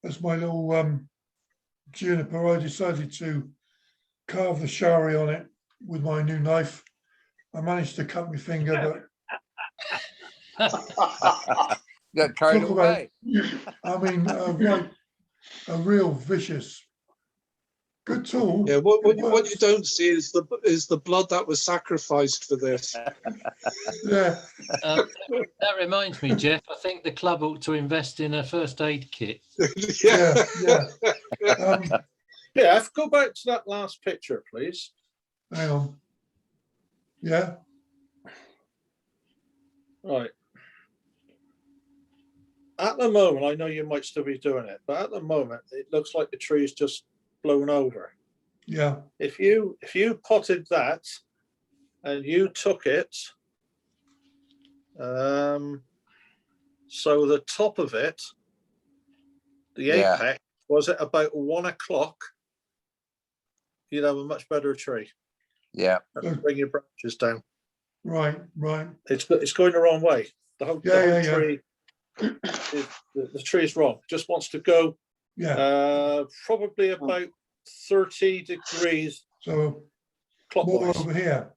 that's my little juniper. I decided to carve the shari on it with my new knife. I managed to cut my finger, but Got carried talk about, away. I mean, right, a real vicious, good tool. Yeah. What It you works. don't see is the blood that was sacrificed for this. Yeah, That reminds me, Jeff, I think the club ought to invest in a first aid kit. yeah, yeah. Yeah, go back to that last picture, please. Hang on. Yeah, Right. At the moment, I know you might still be doing it, but at the moment, it looks like the tree's just blown over. yeah, If you potted that and you took it, so the top of it, the Yeah. apex was at about 1 o'clock, you'd have a much better tree. Yeah. Bring your branches down. right, right. It's going the wrong way. The whole Yeah. tree, the tree is wrong. Just wants to go Yeah, probably about 30 degrees so more clockwise. over here.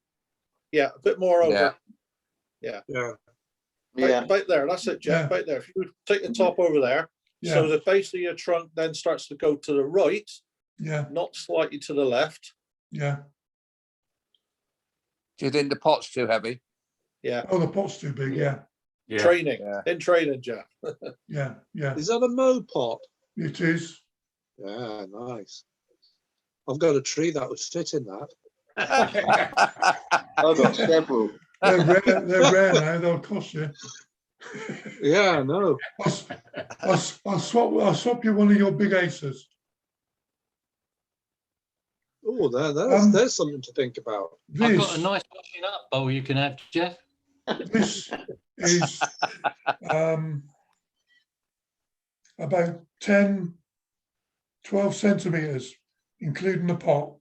Yeah, a bit more over. Yeah. Yeah. Right there. That's it, Jeff. Yeah. Right there. If you take the top over there, Yeah, so the base of your trunk then starts to go to the right, yeah, not slightly to the left. yeah. Do you think the pot's too heavy? Yeah. Oh, the pot's too big. Yeah, Yeah. Training. Yeah. In training, Jeff. yeah, yeah. Is that a mow pot? It is. Yeah, nice. I've got a tree that would fit in that. I've got several. They're rare now. They'll cost you. Yeah, I know. I'll swap you one of your big aces. Oh, there's something to think about. I've got a This nice washing up bowl you can have, Jeff. this is about 10, 12 centimeters, including the pot.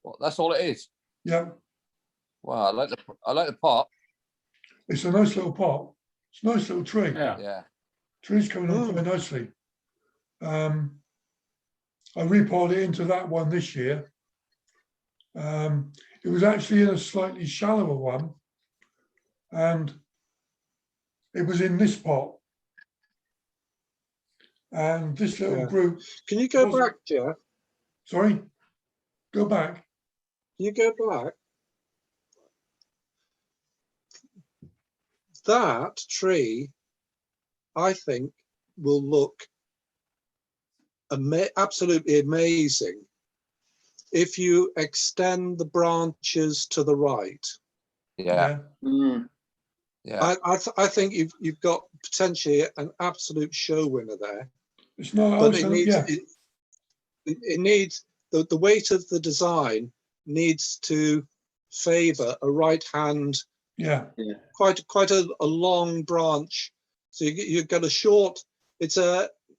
Well, that's all it is. Yeah, Wow, I like the pot. it's a nice little pot. It's a nice little tree. Yeah. Yeah. Tree's coming on quite nicely. I repotted it into that one this year. It was actually in a slightly shallower one, and it was in this pot. And this little Yeah. group, Can you go Was it- back, Jeff? sorry, go back. Can you go back? That tree, I think, will look absolutely amazing if you extend the branches to the right. Yeah. Mm. Yeah. I think you've got potentially an absolute show winner there. It's not, But it needs yeah, it needs the weight of the design needs to favor a right hand, yeah, quite a long branch. So you've got a short. It's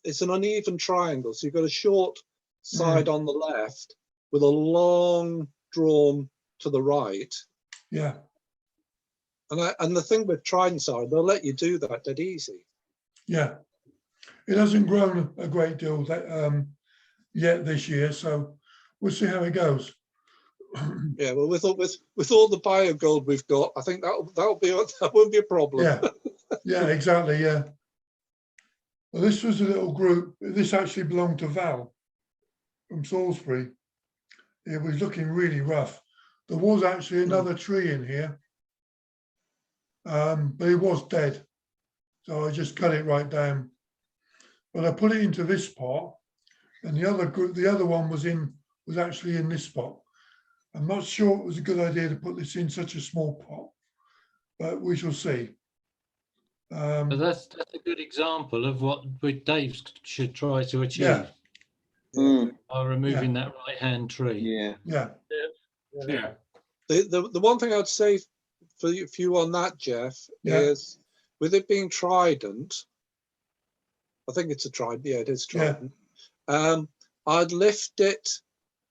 it's an uneven triangle. So you've got a short side on the left with a long drawn to the right. Yeah. And the thing with tridents are they'll let you do that dead easy. Yeah. It hasn't grown a great deal yet this year, so we'll see how it goes. Yeah, well, with all the bio gold we've got, I think that won't be a problem. Yeah, yeah, exactly. Yeah. Well, this was a little group. This actually belonged to Val from Salisbury. It was looking really rough. There was actually another tree in here, but it was dead. So I just cut it right down. But I put it into this pot, and the other one was actually in this spot. I'm not sure it was a good idea to put this in such a small pot, but we shall see. But that's a good example of what Dave should try to achieve. Yeah. By removing that right-hand tree. Yeah. Yeah. Yeah. The one thing I'd say for you on that, Jeff, is with it being trident, I think it's a trident. Yeah, it is trident. I'd lift it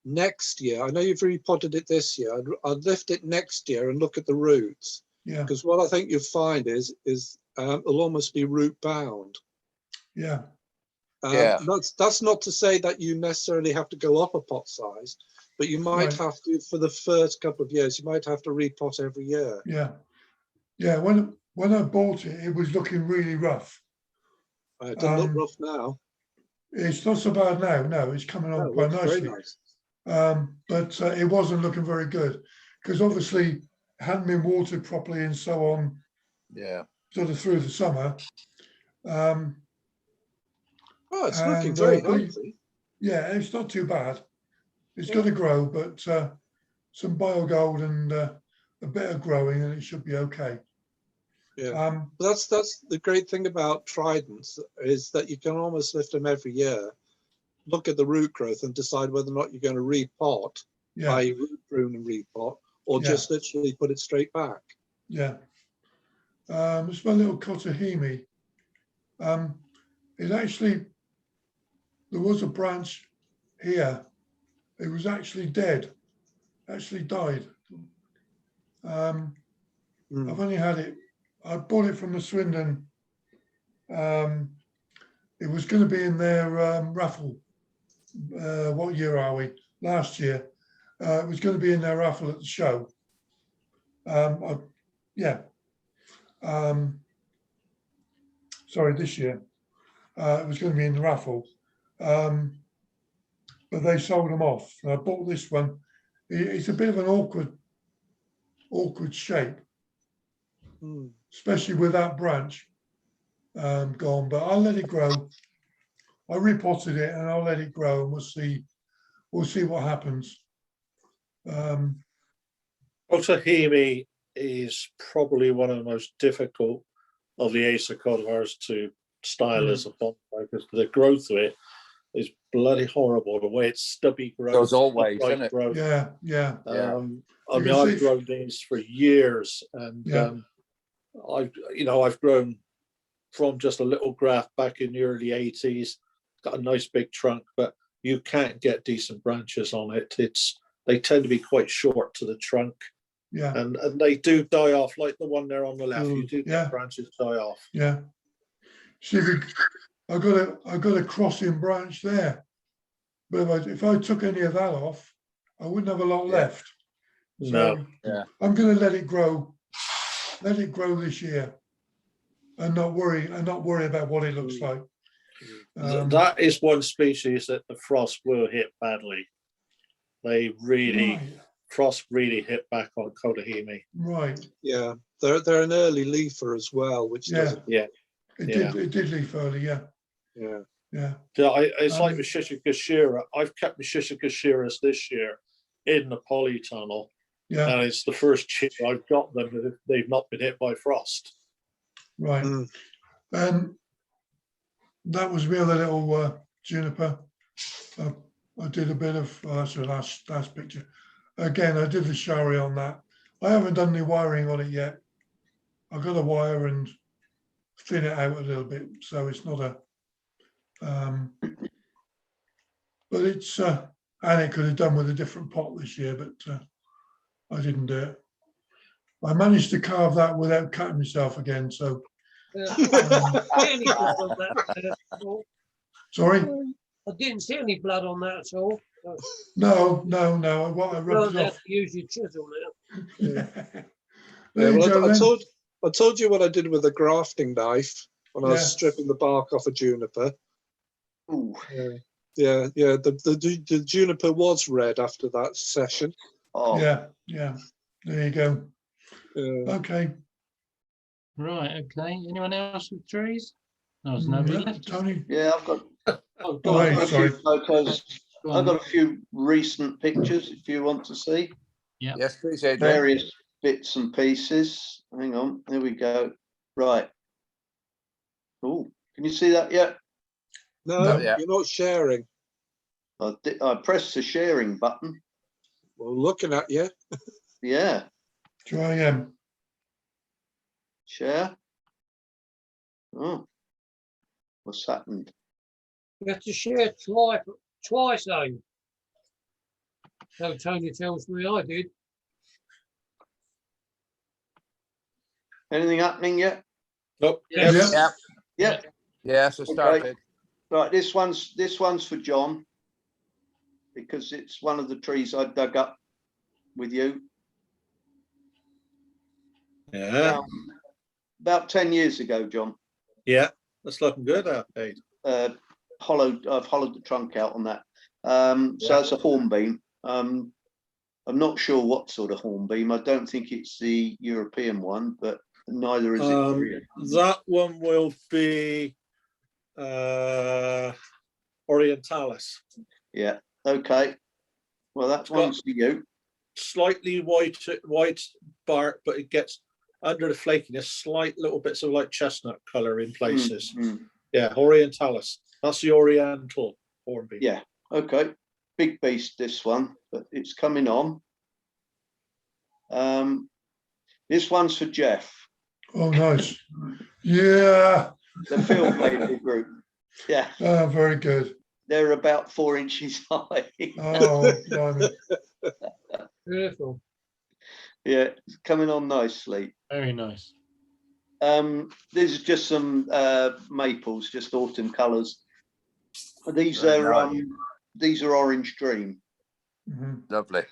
next year. I know you've repotted it this year. I'd lift it next year and look at the roots. Yeah. Because what I think you'll find is it'll almost be root bound. Yeah. That's not to say that you necessarily have to go up a pot size, but you might have to, for the first couple of years, you might have to repot every year. Yeah. Yeah. When I bought it, it was looking really rough. It doesn't look rough now. It's not so bad now. No, it's coming on quite nicely. Very nice. But it wasn't looking very good because obviously it hadn't been watered properly and so on. Yeah. Sort of through the summer. It's looking very healthy. Yeah, it's not too bad. It's going to grow, but some biogold and a bit of growing, and it should be okay. Yeah, that's the great thing about tridents is that you can almost lift them every year, look at the root growth, and decide whether or not you're going to repot, i.e., root prune and repot, or just literally put it straight back. Yeah. It's my little Kotahimi. It actually, there was a branch here. It was actually dead, actually died. I've only had it, I bought it from the Swindon. It was going to be in their raffle. What year are we? Last year. It was going to be in their raffle at the show. Sorry, this year. It was going to be in the raffle. But they sold them off. And I bought this one. It's a bit of an awkward shape, especially with that branch gone. But I'll let it grow. I repotted it and I'll let it grow, and we'll see what happens. Otahimi is probably one of the most difficult of the Acer cultivars to style as a bonfire because the growth of it is bloody horrible. The way it's stubby growth, so as always, isn't it? growth. Yeah. I mean, I've grown these for years, and I've grown from just a little graft back in the early 80s. Got a nice big trunk, but you can't get decent branches on it. They tend to be quite short to the trunk. Yeah. And they do die off, like the one there on the left. You do get branches die off. Yeah. See, I got a crossing branch there, but if I took any of that off, I wouldn't have a lot left. So I'm going to let it grow this year, and not worry about what it looks like. That is one species that the frost will hit badly. They really frost really hit back on Kotahimi. Right. Yeah, they're an early leafer as well, which doesn't. Yeah. It did leaf early. Yeah. It's like with Shishikashira. I've kept the Shishikashiras this year in the polytunnel. Yeah. And it's the first year I've got them. They've not been hit by frost. Right. And that was my other little juniper. I did a bit of, that's the last picture. Again, I did the shari on that. I haven't done any wiring on it yet. I've got to wire and thin it out a little bit, so it's not But it's and it could have done with a different pot this year, but I didn't do it. I managed to carve that without cutting myself again. So Any blood on that at all. sorry. I didn't see any blood on that at all. No. What I rubbed Learned it how off. to use your chisel now. There you well, go, then. I told you what I did with a grafting knife when I was Yeah. stripping the bark off a juniper. Ooh. Yeah. The juniper was red after that session. Oh, Yeah. There you go. Okay. Right, okay. Anyone else with trees? No, there's nobody Yeah, left. Tony. yeah, I've got Oh, Oh, I've hey, got a sorry. few photos. go I've on. got a few recent pictures if you want to see. Yes, please, Adrian. Various bits and pieces. Hang on, there we go. Right. Oh, can you see that yet? No, Not yet. you're not sharing. I pressed the sharing button. Well, looking at you. Yeah, Try again. share. Oh, what's happened? You have to share twice though. So Tony tells me I did. Anything happening yet? Nope. Yes. Yes. Yeah. Yeah. Yes, it Okay. started. Right, this one's for John because it's one of the trees I dug up with you. Yeah. About 10 years ago, John. Yeah. That's looking good, Aid. I've hollowed the trunk out on that. So Yeah. it's a hornbeam. I'm not sure what sort of hornbeam. I don't think it's the European one, but neither is it. That one will be Orientalis. Yeah. Okay. Well, that one's for you. Slightly white bark, but it gets under the flakiness, slight little bits of like chestnut color in places. Yeah, Orientalis. That's the Oriental hornbeam. Yeah. Okay. Big beast, this one, but it's coming on. This one's for Jeff. Oh, nice. Yeah. The field maple group. Yeah. Oh, very good. They're about 4 inches high. Oh, blimey. Beautiful. Yeah, it's coming on nicely. Very nice. This is just some maples, just autumn colours. These Very are nice. these are Orange Dream. Mhm. Lovely.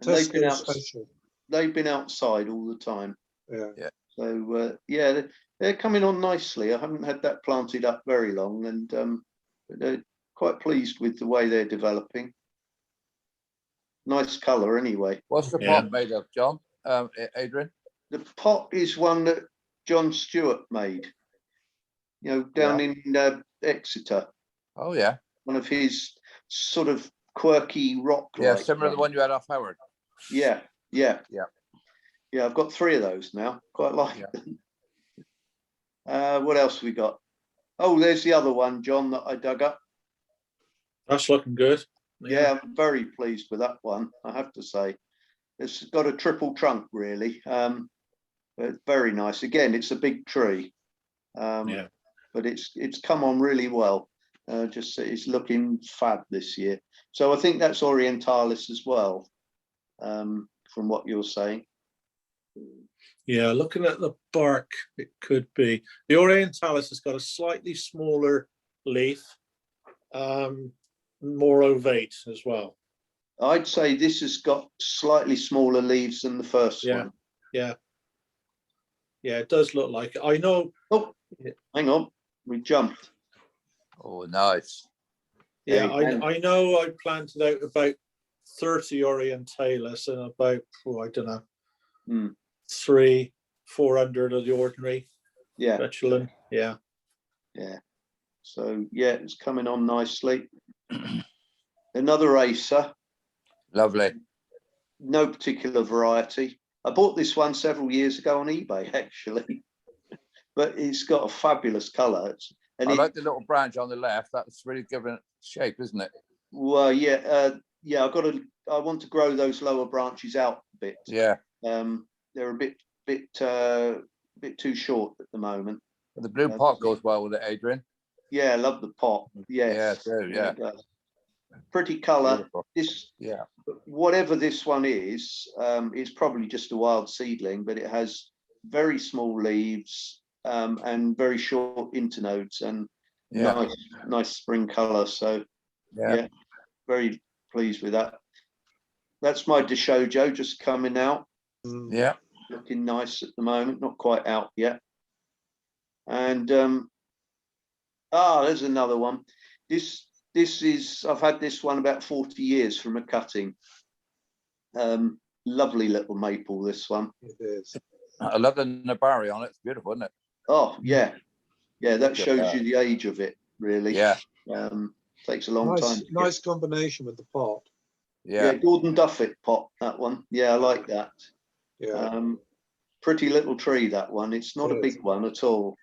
And Special. they've been outside all the time. Yeah. So yeah, they're coming on nicely. I haven't had that planted up very long, and but they're quite pleased with the way they're developing. Nice colour, anyway. What's the Yeah. pot made of, John? Adrian? The pot is one that John Stewart made. You know, down in Exeter. Oh, yeah. One of his sort of quirky rock. Yeah, similar to the one you had off Howard. Yeah. Yeah. I've got 3 of those now. Quite like Yeah. them. What else we got? Oh, there's the other one, John, that I dug up. That's looking good. Yeah, I'm very pleased with that one, I have to say. It's got a triple trunk, really. But very nice. Again, it's a big tree. Yeah. But it's come on really well. Just it's looking fab this year. So I think that's Orientalis as well, from what you're saying. Yeah, looking at the bark, it could be. The Orientalis has got a slightly smaller leaf, more ovate as well. I'd say this has got slightly smaller leaves than the first one. Yeah, it does look like it. I know. Oh, hang on, we jumped. Oh, nice. Yeah, Yeah, I know I planted out about 30 Orientalis and about, I don't know, 300-400 of the ordinary. Yeah. Betulin. Yeah. So yeah, it's coming on nicely. Another Acer. Lovely. No particular variety. I bought this one several years ago on eBay, actually. But it's got a fabulous colour. And I like the little branch on the left. That's really giving it shape, isn't it? Well, yeah, I want to grow those lower branches out a bit. Yeah. They're a bit too short at the moment. But the blue pot goes well with it, Adrian. Yeah, I love the pot. Yes. Yeah, too, yeah. It does. Pretty colour. Beautiful. This, Yeah. whatever this one is probably just a wild seedling, but it has very small leaves and very short internodes and Yeah. nice spring colour. So yeah, very pleased with that. That's my Deshojo just coming out. Yeah. Looking nice at the moment, not quite out yet. And there's another one. This is, I've had this one about 40 years from a cutting. Lovely little maple, this one. It is. I love the Nabari on it. It's beautiful, isn't it? Oh yeah, that Look at shows that. you the age of it, really. Yeah. Takes a long time. Nice combination with the pot. Yeah, Yeah. Gordon Duffett pot, that one. Yeah, I like that. Yeah. Pretty little tree, that one. It's not It a is. big one at all.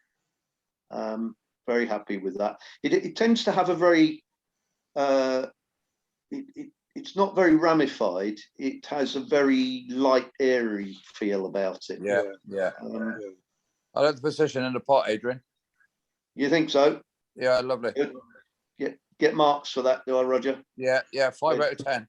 Very happy with that. It tends to have a very it's not very ramified. It has a very light, airy feel about it. Yeah. Yeah. Um, I like the position in the pot, Adrian. You think so? Yeah, lovely. Good. Get marks for that, do I, Roger? Yeah, 5 out of 10.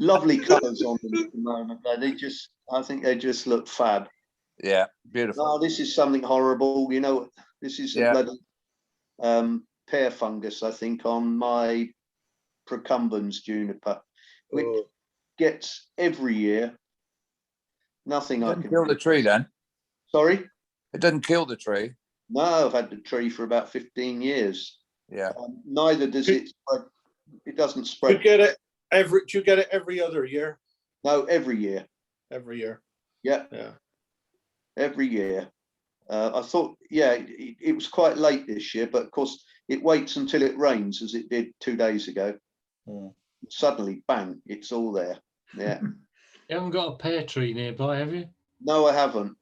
Lovely colours on them at the moment. I think they just look fab. Yeah, beautiful. Oh, this is something horrible. You know, this is a bloody pear fungus, I think, on my procumbens juniper, which gets every year. Nothing I It can doesn't kill the tree then? Sorry? It doesn't kill the tree. No, I've had the tree for about 15 years. Yeah. Neither does it spread. It doesn't spread. Do you get it every other year? No, every year. Every year. Yeah. Yeah. Every year. I thought, it was quite late this year, but of course it waits until it rains, as it did 2 days ago. Suddenly, bang, it's all there. Yeah. You haven't got a pear tree nearby, have you? No, I haven't.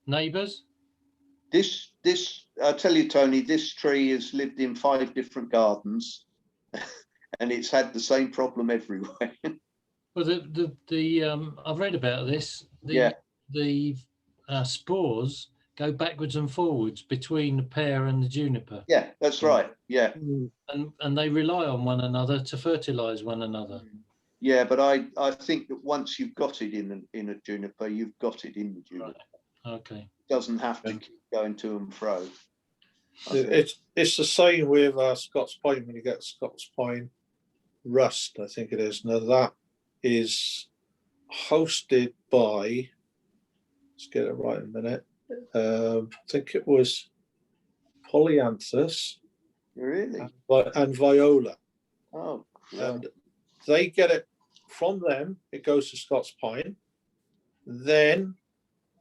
Neighbours? This, I tell you, Tony, this tree has lived in 5 different gardens, and it's had the same problem everywhere. Well, I've read about this. The spores go backwards and forwards between the pear and the juniper. Yeah, that's right. Yeah. And they rely on one another to fertilise one another. Yeah, but I think that once you've got it in a juniper, you've got it in the juniper. Right. Okay. It doesn't have to keep going to and fro. It's the same with Scots pine. When you get Scots pine rust, I think it is. Now that is hosted by, let's get it right in a minute. I think it was Polyanthus. Really? And Viola. Oh. And they get it from them. It goes to Scots pine. Then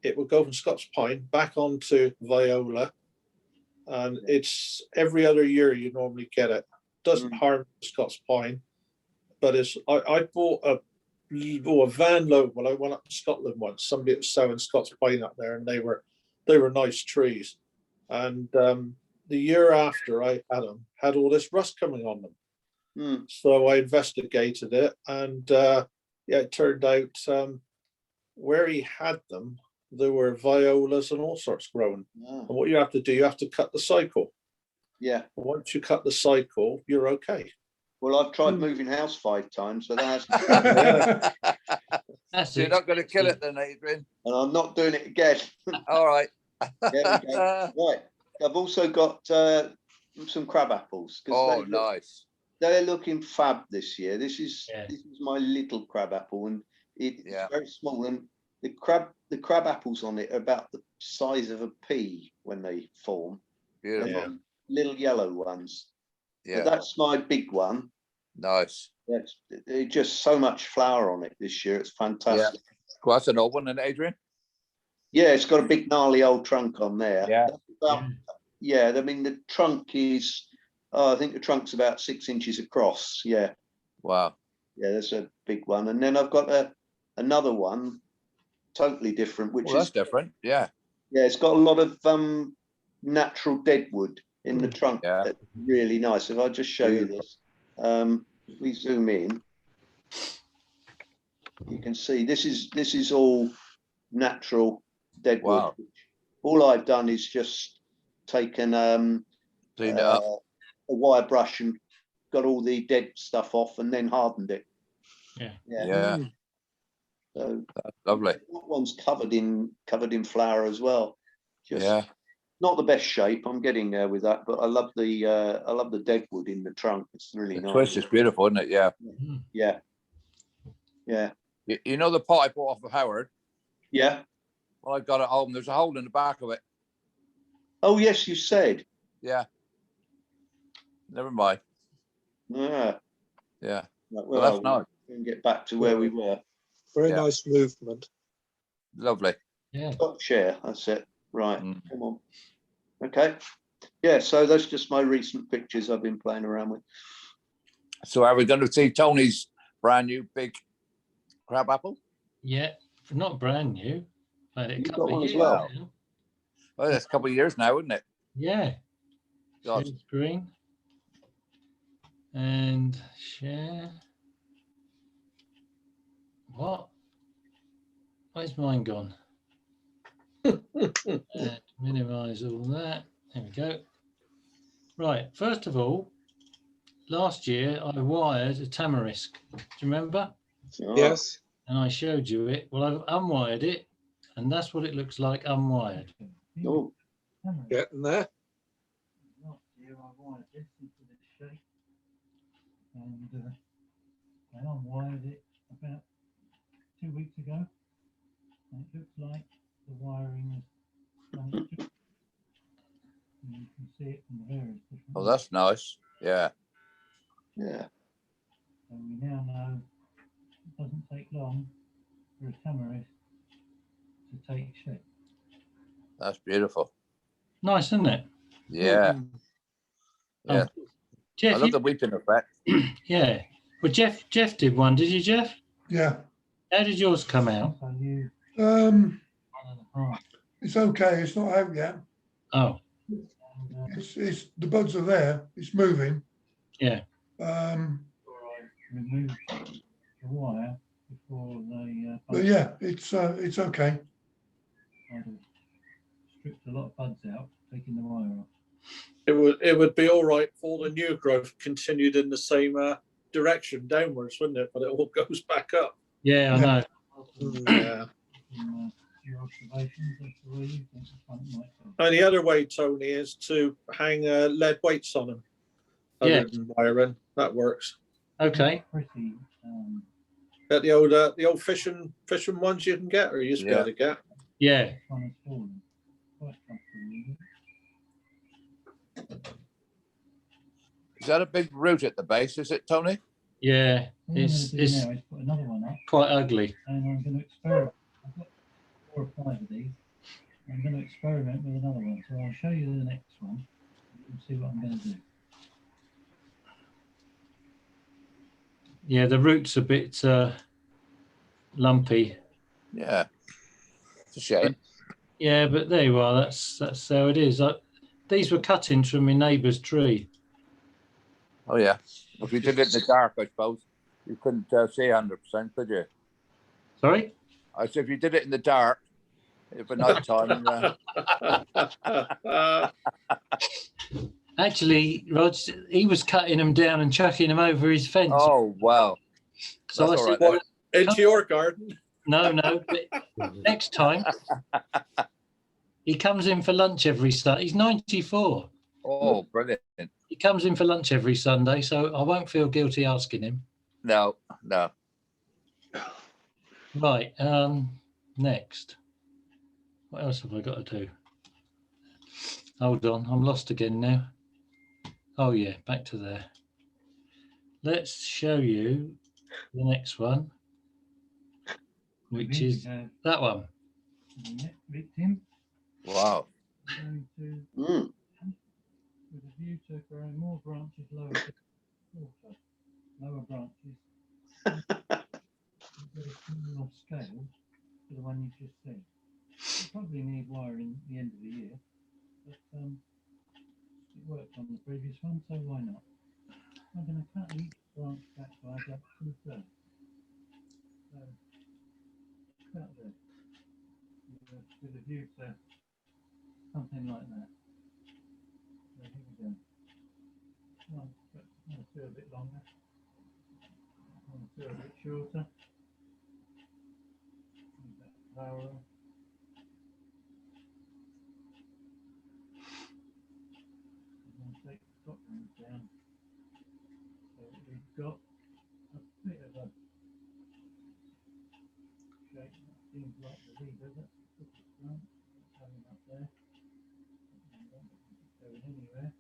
it will go from Scots pine back onto Viola. And it's every other year you normally get it. Doesn't harm Scots pine, but I bought a van load when I went up to Scotland once. Somebody was selling Scots pine up there, and they were nice trees. And the year after I had them, had all this rust coming on them. So I investigated it, and it turned out where he had them, there were violas and all sorts growing. And what you have to do, you have to cut the cycle. Yeah. Once you cut the cycle, you're okay. Well, I've tried moving house 5 times, but that hasn't. So you're not going to kill it then, Adrian? And I'm not doing it again. All right. There we go. Right. I've also got some crab apples. Oh, nice. They're looking fab this year. This is my little crab apple, and it's very small. And the crab apples on it are about the size of a pea when they form. Beautiful. Little yellow ones. Yeah. But that's my big one. Nice. There's just so much flower on it this year. It's fantastic. Yeah. Well, that's an old one, then, Adrian? Yeah, it's got a big gnarly old trunk on there. Yeah. I mean, the trunk is, I think the trunk's about 6 inches across. Yeah. Wow. Yeah, that's a big one. And then I've got another one, totally different, which that's different. Yeah. Yeah, it's got a lot of natural deadwood in the trunk. Yeah. That's really nice. If I just show you this, we zoom in, you can see this is all natural deadwood. Wow. all I've done is just taken Cleaned it up. a wire brush and got all the dead stuff off and then hardened it. Yeah. Yeah, So that's lovely. that one's covered in flour as well. Just Yeah, not the best shape. I'm getting there with that, but I love the dead wood in the trunk. It's really the nice. twist is beautiful, isn't it? Yeah. Yeah. Yeah. You know the pot I bought off of Howard? Yeah. Well, I got it home. There's a hole in the back of it. Oh yes, you said. Yeah. Never mind. Yeah. Yeah. Well, that's nice. we can get back to where we were. Very Yeah. nice movement. Lovely. Yeah. Top share. That's it. Right. Mm. Come on. Okay. Yeah. So that's just my recent pictures I've been playing around with. So are we going to see Tony's brand new big crab apple? Yeah. Not brand new. Had it a You've couple got of one as years well? now. Well, that's a couple of years now, isn't it? Yeah. God. Share screen. And share. What? Where's mine gone? And minimize all that. There we go. Right. First of all, last year I wired a tamarisk. Do you remember? Oh, Yes. And I showed you it. Well, I've unwired it, and that's what it looks like unwired. Oh, Getting there. Last year I wired this into this shape, and I unwired it about 2 weeks ago, and it looks like the wiring is running through. And you can see it from the various different. Oh, that's nice. Yeah. yeah. So we now know it doesn't take long for a tamarisk to take shape. That's beautiful. Nice, isn't it? Yeah. Yeah. I Jeff, love the weeping effect. yeah. Well, Jeff did one. Did you, Jeff? Yeah. How did yours come out? It's okay. It's not out yet. Oh, It's the buds are there. It's moving. yeah. Remove the wire before they. But yeah, it's okay. I'd have stripped a lot of buds out, taking the wire off. It would be all right if all the new growth continued in the same direction downwards, wouldn't it? But it all goes back up. Yeah, I know. Yeah. From your observations, that's the way you think the front might be. And the other way, Tony, is to hang lead weights on them. Yeah. Other than wiring, that works. Okay. Pretty. At the old fishing ones you can get, or you used to be able to get. Yeah. Kind of falling. Quite comfortable. Is that a big root at the base, is it, Tony? Yeah. What It's I'm going to do now is put another one up, quite ugly. and I'm going to experiment. I've got 4 or 5 of these. I'm going to experiment with another one. So I'll show you the next one and see what I'm going to do. Yeah, the root's a bit lumpy. Yeah. It's a shame. Yeah, but there you are. That's how it is. These were cuttings from my neighbour's tree. Oh, yeah. If you did it in the dark, I suppose, you couldn't see 100%, could you? Sorry? I said, if you did it in the dark, for night time. Actually, Rog, he was cutting them down and chucking them over his fence. Oh, wow. So That's I all said, right, then. Into your garden. no, but next time he comes in for lunch every Sunday. He's 94. Oh, brilliant. He comes in for lunch every Sunday, so I won't feel guilty asking him. No. Right, next. What else have I got to do? Hold on, I'm lost again now. Oh yeah, back to there. Let's show you the next one, which is that one. Victim. Wow. Going to, with a view to growing more branches lower to water, lower branches. With a similar scale to the one you've just seen. You probably need wiring at the end of the year, but it worked on the previous one, so why not? I'm going to cut each branch back by about 2/3. So, about there. With a view to something like that. So here we go. One, let's do a bit longer. One, do a bit shorter. Leave that flower on. And then take the top ones down. So that we've got a bit of a shape that seems like the lever. Let's put it down. Let's have it up there. And don't think it's going anywhere.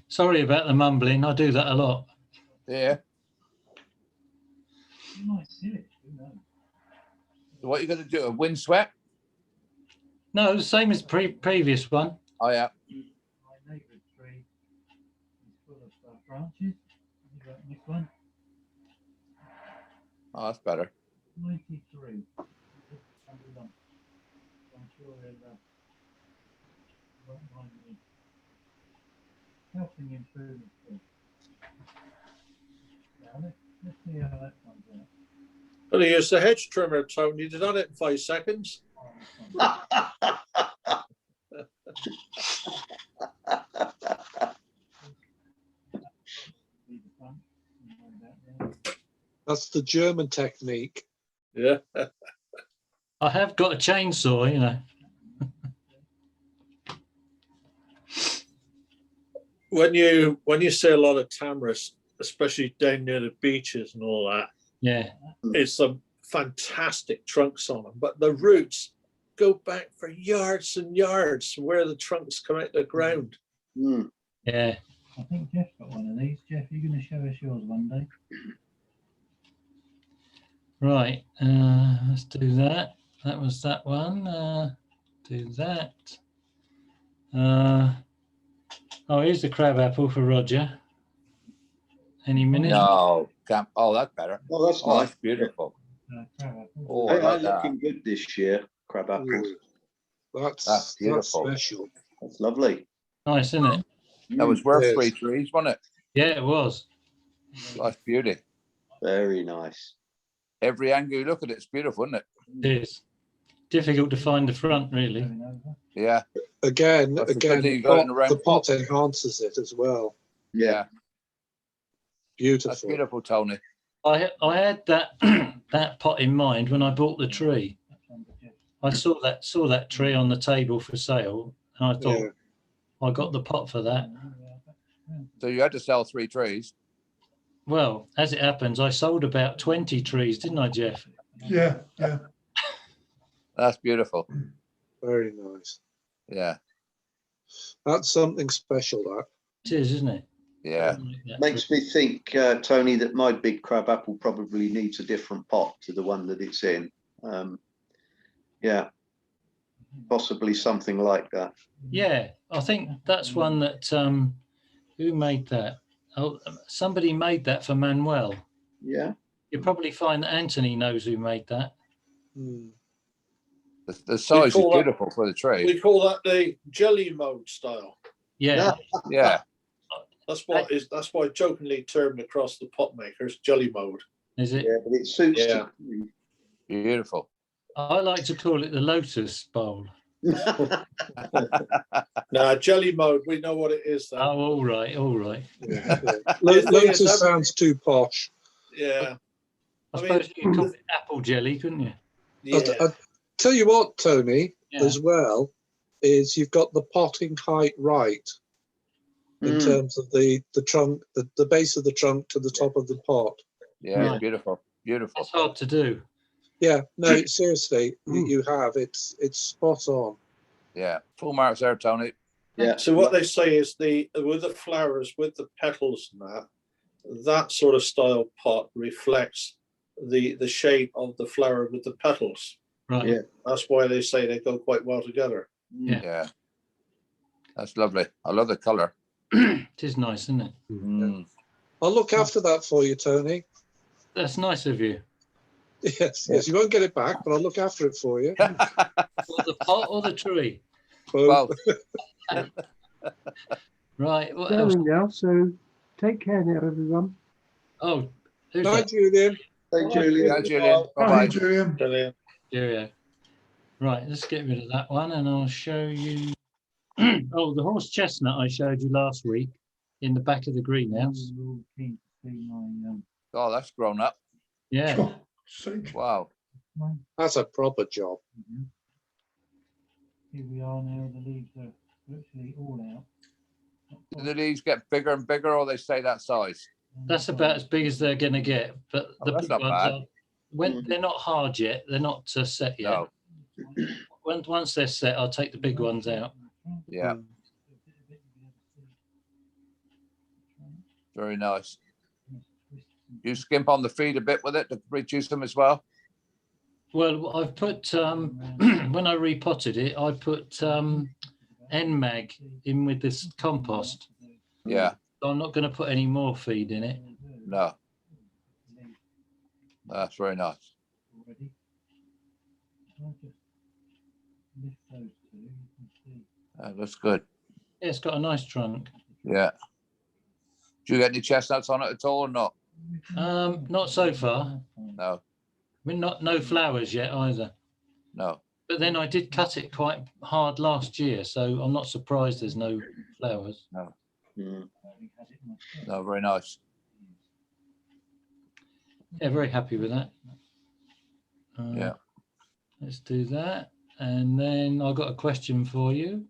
Sorry about the mumbling. I do that a lot. Yeah. You might do it, who knows? So what are you going to do? A windswept? No, the same as previous one. Oh, yeah. My neighbour's tree is full of branches. You got this one? Oh, that's better. 93. I'm sure they'll won't mind me helping improve it. Now let's see how that comes out. Well, he used the hedge trimmer, Tony. You done it in 5 seconds. That's the German technique. Yeah. I have got a chainsaw, you know. When you see a lot of tamaris, especially down near the beaches and all that, Yeah. it's some fantastic trunks on them, but the roots go back for yards and yards from where the trunks come out the ground. Mm. Yeah. I think Jeff's got one of these. Jeff, you're going to show us yours one day. Right. Let's do that. That was that one. Do that. Oh, here's the crab apple for Roger. Any minute? No. Can't. Oh, that's better. Oh, that's Oh, nice. that's beautiful. Crab apple. Oh, They I are like that. looking good this year, crab apples. Ooh, That's that's beautiful. special. That's lovely. Nice, isn't it? That was worth Yes. 3 trees, wasn't it? Yeah, it was. That's beauty. Very nice. Every angle you look at it's beautiful, isn't it? It is. Difficult to find the front, really. Going over. Yeah. Again, That's the good thing the you got in the round pot pot. enhances it as well. Yeah. Beautiful. That's beautiful, Tony. I had that that pot in mind when I bought the tree. That's under Jeff. I saw that tree on the table for sale, and I thought Yeah. I got the pot for that. So you had to sell 3 trees. Well, as it happens, I sold about 20 trees, didn't I, Jeff? Yeah, yeah. That's beautiful. Very nice. Yeah. That's something special, that. It is, isn't it? Yeah. Makes me think, Tony, that my big crab apple probably needs a different pot to the one that it's in. Yeah, possibly something like that. Yeah, I think that's one that who made that? Oh, somebody made that for Manuel. Yeah. You'll probably find that Anthony knows who made that. Hmm. The size is call that- beautiful for the tree. We call that the jelly mode style. Yeah, Yeah. That's why I jokingly termed across the pot makers jelly mode. is it? Yeah, but it suits. Yeah. Beautiful. I like to call it the lotus bowl. Now jelly mode, we know what it is. Though. Oh, all right, all right. Yeah. Yes, Lotus yes, sounds too posh. Yeah, I I suppose mean- you could call it apple jelly, couldn't you? yeah. I'll tell you what, Tony, Yeah. as well, is you've got the potting height right in Mm. terms of the trunk, the base of the trunk to the top of the pot. Yeah, Right. it's beautiful. Beautiful. That's hard to do. Yeah, no, seriously, you have. It's spot on. Yeah. Full marks there, Tony. Yeah. So what they say is with the flowers, with the petals and that sort of style pot reflects the shape of the flower with the petals. Right. Yeah. That's why they say they go quite well together. Yeah. Yeah. That's lovely. I love the colour. It is nice, isn't it? Mm. I'll look after that for you, Tony. That's nice of you. Yes, yes. You won't get it back, but I'll look after it for you. Or the pot or the tree. Both. Right. What else? Going now, so take care now, everyone. Oh, who's Bye, that? Julian. Hey, Julian. Yeah, Julian. Bye, Bye-bye. Julian. Brilliant. Cheerio. Right, let's get rid of that one and I'll show you. Oh, the horse chestnut I showed you last week in the back of the greenhouse. We're all keen to see my Oh, that's grown up. Yeah. Oh, sake. Wow. mine. That's a proper job. Here we are now. The leaves are virtually all out. Not Do quite, the leaves get bigger and bigger, or they stay that size? That's about as big as they're going to get. But Oh, the that's big not ones bad. are, when they're not hard yet, they're not set yet. No. Once they're set, I'll take the big ones out. Yeah. Very nice. You skimp on the feed a bit with it to reduce them as well. Well, I've put when I repotted it, I put NMAG in with this compost. Yeah. So I'm not going to put any more feed in it. No. That's very nice. Already. I'll just lift those two. You can see. That looks good. Yeah, it's got a nice trunk. Yeah. Do you get any chestnuts on it at all or not? Not so far. No. We're no flowers yet either. No. But then I did cut it quite hard last year, so I'm not surprised there's no flowers. No. Mm. No. Very nice. Yeah, very happy with that. Yeah. Let's do that. And then I've got a question for you.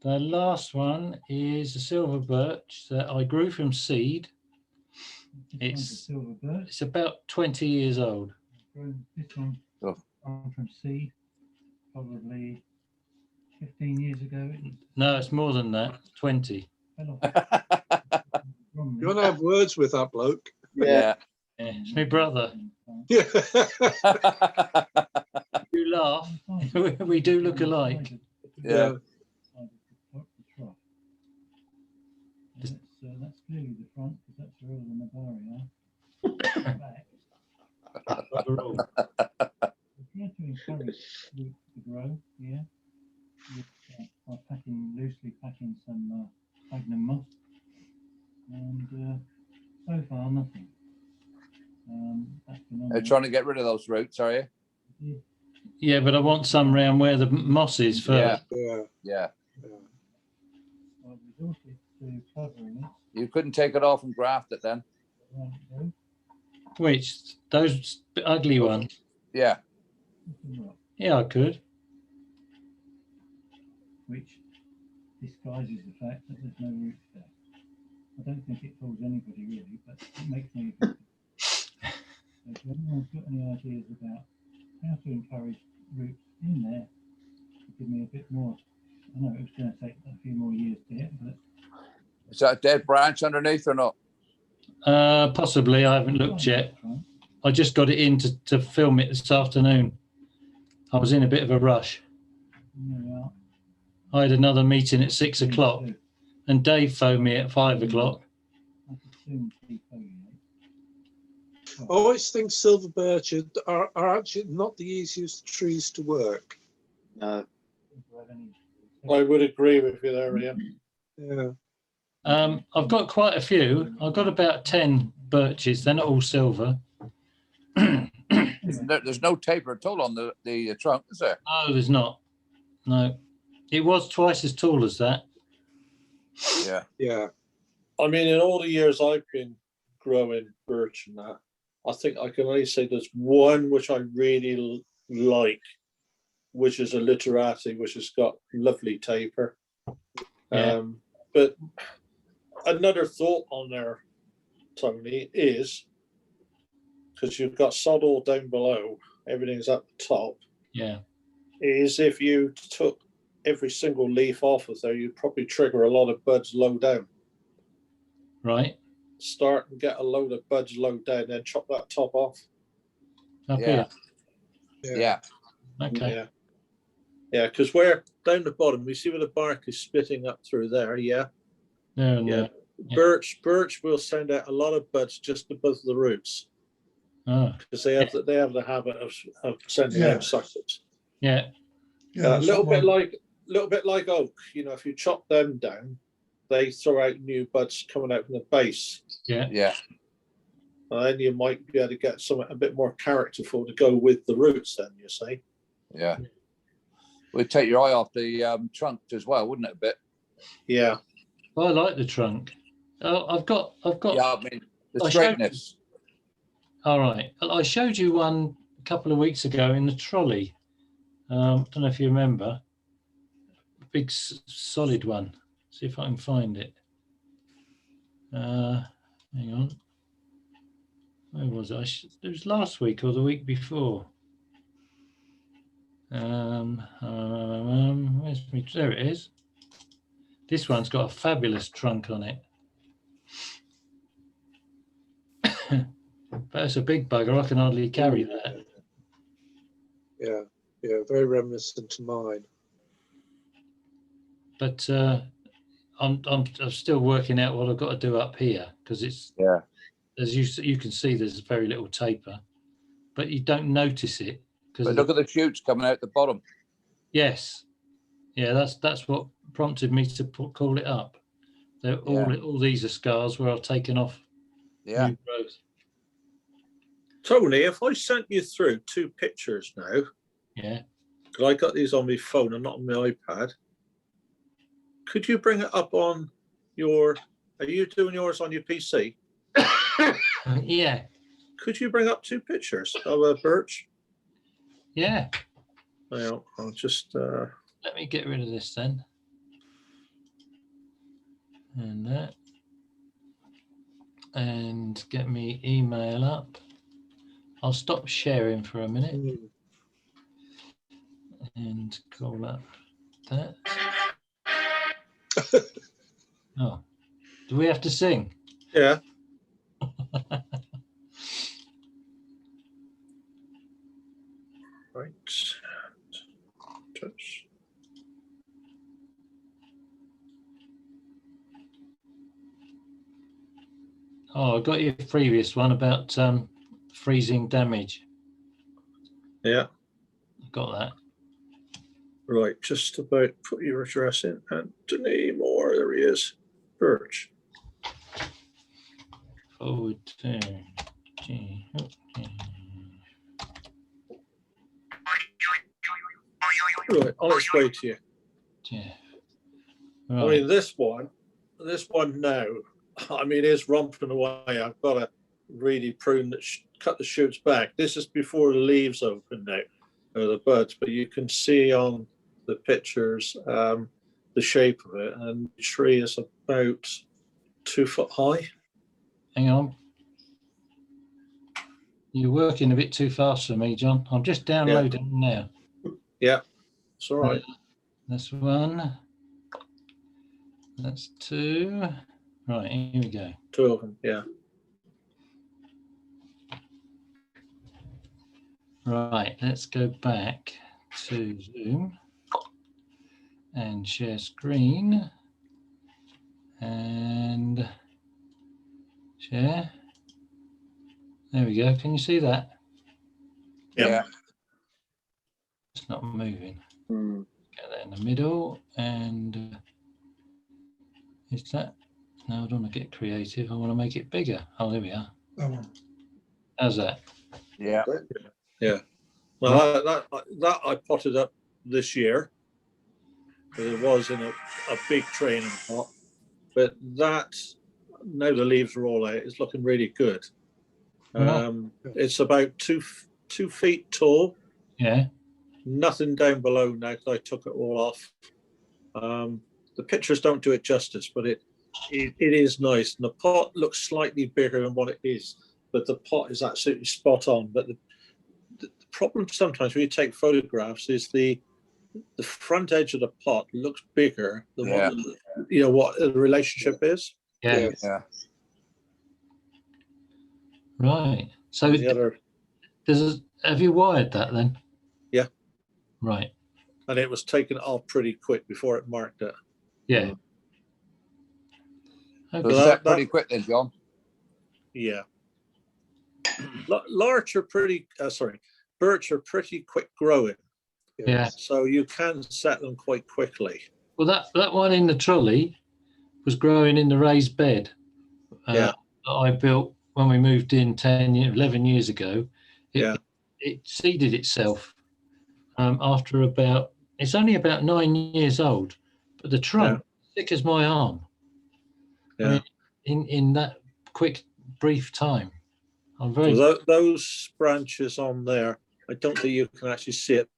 The last one is a silver birch that I grew from seed. It's about 20 years old. This one Oh. from seed, probably 15 years ago. No, it's more than that. 20. You want to have words with that bloke? Yeah. Yeah, it's my brother. Yeah. You laugh. We do look alike. Yeah. That's clearly the front, because that's where all the Navaria are. Overall. If you want to encourage roots to grow, yeah, by loosely packing some sphagnum moss, and so far nothing. That's been on They're trying to get rid of those roots, are you? Yeah, but I want some round where the moss is first. Yeah. Yeah. I've resorted to covering it. You couldn't take it off and graft it then? Which, those ugly ones? Yeah. Yeah, I could. Which disguises the fact that there's no roots there. I don't think it fools anybody really, but it makes me happy. So if anyone's got any ideas about how to encourage roots in there, to give me a bit more. I know it was going to take a few more years to get, but Is that a dead branch underneath or not? Possibly. I haven't looked yet. I just got it in to film it this afternoon. I was in a bit of a rush. yeah, I had another meeting at 6 o'clock and Dave phoned me at 5 o'clock. I could soon see foliate. I always think silver birch are actually not the easiest trees to work. No. I would agree with you there, Ian. Yeah. I've got quite a few. I've got about 10 birches. They're not all silver. There's no taper at all on the trunk, is there? No, there's not. No. It was twice as tall as that. Yeah. Yeah. I mean, in all the years I've been growing birch and that, I think I can only say there's one which I really like, which is a literati, which has got lovely taper. Yeah. But another thought on there, Tony, is because you've got sod all down below, everything's at the top. Yeah. Is if you took every single leaf off of there, you'd probably trigger a lot of buds low down. Right. Start and get a load of buds low down, then chop that top off. Up Yeah. here. Yeah. Okay. Yeah, because we're down the bottom, we see where the bark is splitting up through there. Yeah. No, Yeah. no. Yeah. Birch will send out a lot of buds just above the roots. because they have the habit of sending Yeah. out suckers. Yeah. Yeah, A little bit like oak. You know, if you chop them down, they throw out new buds coming out from the base. Yeah. Yeah. And then you might be able to get something a bit more characterful to go with the roots. Then you see. Yeah. Would take your eye off the trunk as well, wouldn't it? A bit. Yeah. Well, I like the trunk. Oh, I've got. Yeah, I mean the I straightness. All right. I showed you one a couple of weeks ago in the trolley. Don't know if you remember. Big solid one. See if I can find it. Hang on. Where was I? It was last week or the week before. Where's me? There it is. This one's got a fabulous trunk on it. But it's a big bugger. I can hardly carry that. Yeah, yeah, very reminiscent to mine. But I'm still working out what I've got to do up here, because it's, as you can see, there's very little taper, but you don't notice it. But look at the shoots coming out the bottom. Yes, yeah, that's what prompted me to call it up. All these are scars where I've taken off new growth. Tony, if I sent you through 2 pictures now, because I got these on my phone and not on my iPad, could you bring it up on your? Are you doing yours on your PC? Yeah. Could you bring up 2 pictures of a birch? Yeah. Well, I'll just. Let me get rid of this then. And that. And get me email up. I'll stop sharing for a minute and call up that. Oh, do we have to sing? Yeah. Right. Touch. Oh, I got your previous one about freezing damage. Yeah. Got that. Right, just about put your address in. Anthony Moore, there he is. Birch. Forward to Right, on its way to you. Yeah. Right. I mean, this one now, I mean, it's romping away. I've got to really prune cut the shoots back. This is before the leaves open now, or the buds, but you can see on the pictures the shape of it, and the tree is about 2 foot high. Hang on. You're working a bit too fast for me, John. I'm just downloading now. Yeah, it's all right. That's 1. That's 2. Right, here we go. 2 of them, yeah. Right, let's go back to Zoom and share screen and share. There we go. Can you see that? Yeah. It's not moving. Get that in the middle, and is that? No, I don't want to get creative. I want to make it bigger. Oh, there we are. That one. How's that? Yeah. Yeah. Well, that I potted up this year. It was in a big training pot, but that now the leaves are all out. It's looking really good. It's about 2 feet tall. Yeah. Nothing down below now because I took it all off. The pictures don't do it justice, but it is nice. And the pot looks slightly bigger than what it is, but the pot is absolutely spot on. But the problem sometimes when you take photographs is the front edge of the pot looks bigger than what the relationship is. Yeah. Yeah. Right. So have you wired that then? Yeah. Right. And it was taken off pretty quick before it marked it. Yeah. So set pretty quick then, John. Yeah. Larch are pretty, birch are pretty quick growing. Yeah. So you can set them quite quickly. Well, that one in the trolley was growing in the raised bed Yeah. that I built when we moved in 11 years ago. It seeded itself after it's only about 9 years old, but the trunk thick as my arm. Yeah. I mean, in that quick, brief time. I'm very. So those branches on there, I don't think you can actually see it.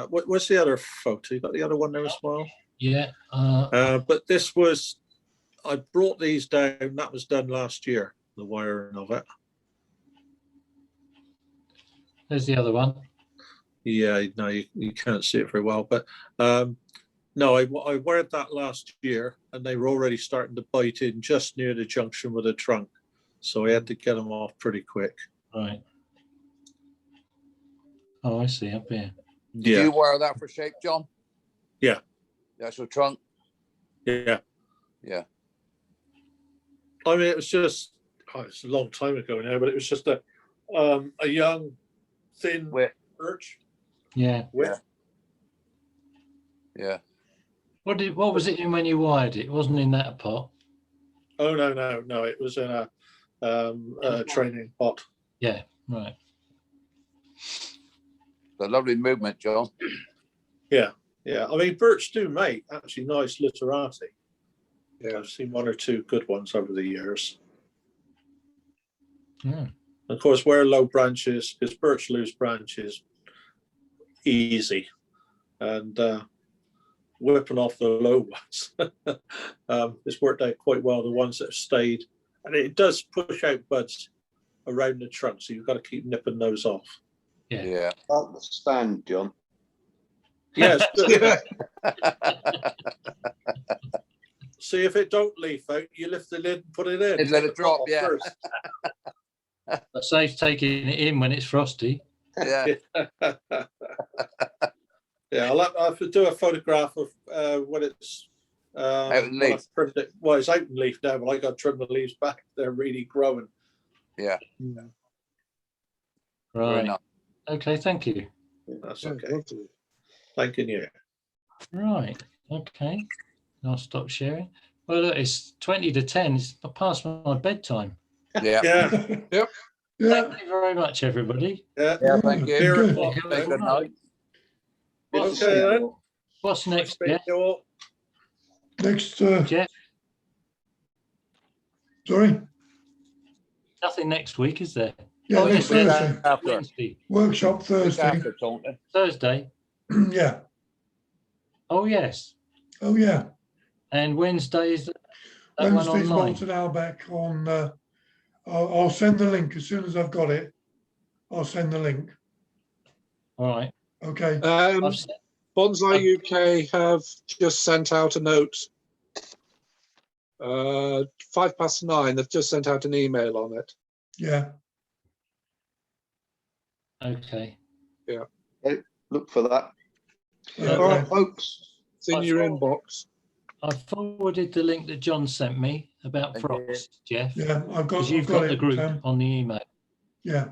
What's the other photo? You got the other one there as well? Yeah. But this was, I brought these down. That was done last year, the wiring of it. There's the other one. Yeah, no, you can't see it very well. But no, I wired that last year, and they were already starting to bite in just near the junction with the trunk. So I had to get them off pretty quick. Right. Oh, I see, up here. Did you wire that for shape, John? Yeah. The actual trunk? Yeah. Yeah. I mean, it was just, it's a long time ago now, but it was just a young, thin birch. Yeah. Yeah. What was it in when you wired it? It wasn't in that pot. Oh no! It was in a training pot. Yeah, right. The lovely movement, John. Yeah. I mean, birch do make actually nice literati. Yeah, I've seen one or two good ones over the years. Yeah. Of course, where low branches, because birch lose branches easy, and whipping off the low ones. It's worked out quite well. The ones that have stayed, and it does push out buds around the trunk, so you've got to keep nipping those off. Yeah. About the stand, John. Yes. See, if it don't leaf out, you lift the lid and put it in. And let it drop. Yeah. First. That saves taking it in when it's frosty. Yeah. Yeah, I'll have to do a photograph of when it's out in leaf. Well, it's out in leaf now, but I got to trim the leaves back. They're really growing. Yeah. Right. Nice. Okay, thank you. That's okay. Thanking you. Right. Okay. I'll stop sharing. Well, look, it's 20 to 10. It's past my bedtime. Yeah. Yep. Thank you very much, everybody. Yeah. Thank you. Good night. What's next? Yeah. Next, Jeff? Sorry? Nothing next week, is there? Yeah, yes, Thursday. Wednesday. Workshop Thursday. Thursday? Yeah. Oh, yes. Oh, yeah. And Wednesday is that one Wednesday's online? Walton Albeck on, I'll send the link as soon as I've got it. I'll send the link. All right. Okay. Bonsai UK have just sent out a note. 9:05. They've just sent out an email on it. Yeah. Okay. Yeah. Okay, look for that. Yeah, all right, folks. It's in your inbox. I forwarded the link that John sent me about frost, Jeff. Yeah, I've got. Because you've I've got got the it, group on the email. Yeah.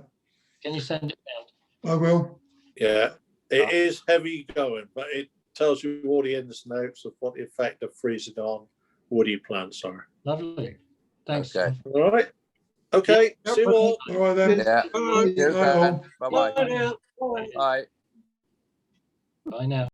Can you send it out? I will. Yeah, it is heavy going, but it tells you all the ins and outs of what the effect of freezing on woody plants are. Lovely. Thanks. Okay. All right. Okay. See you all. All right then. Yeah. Bye. Bye-bye. Bye now. Bye. Bye. Bye now.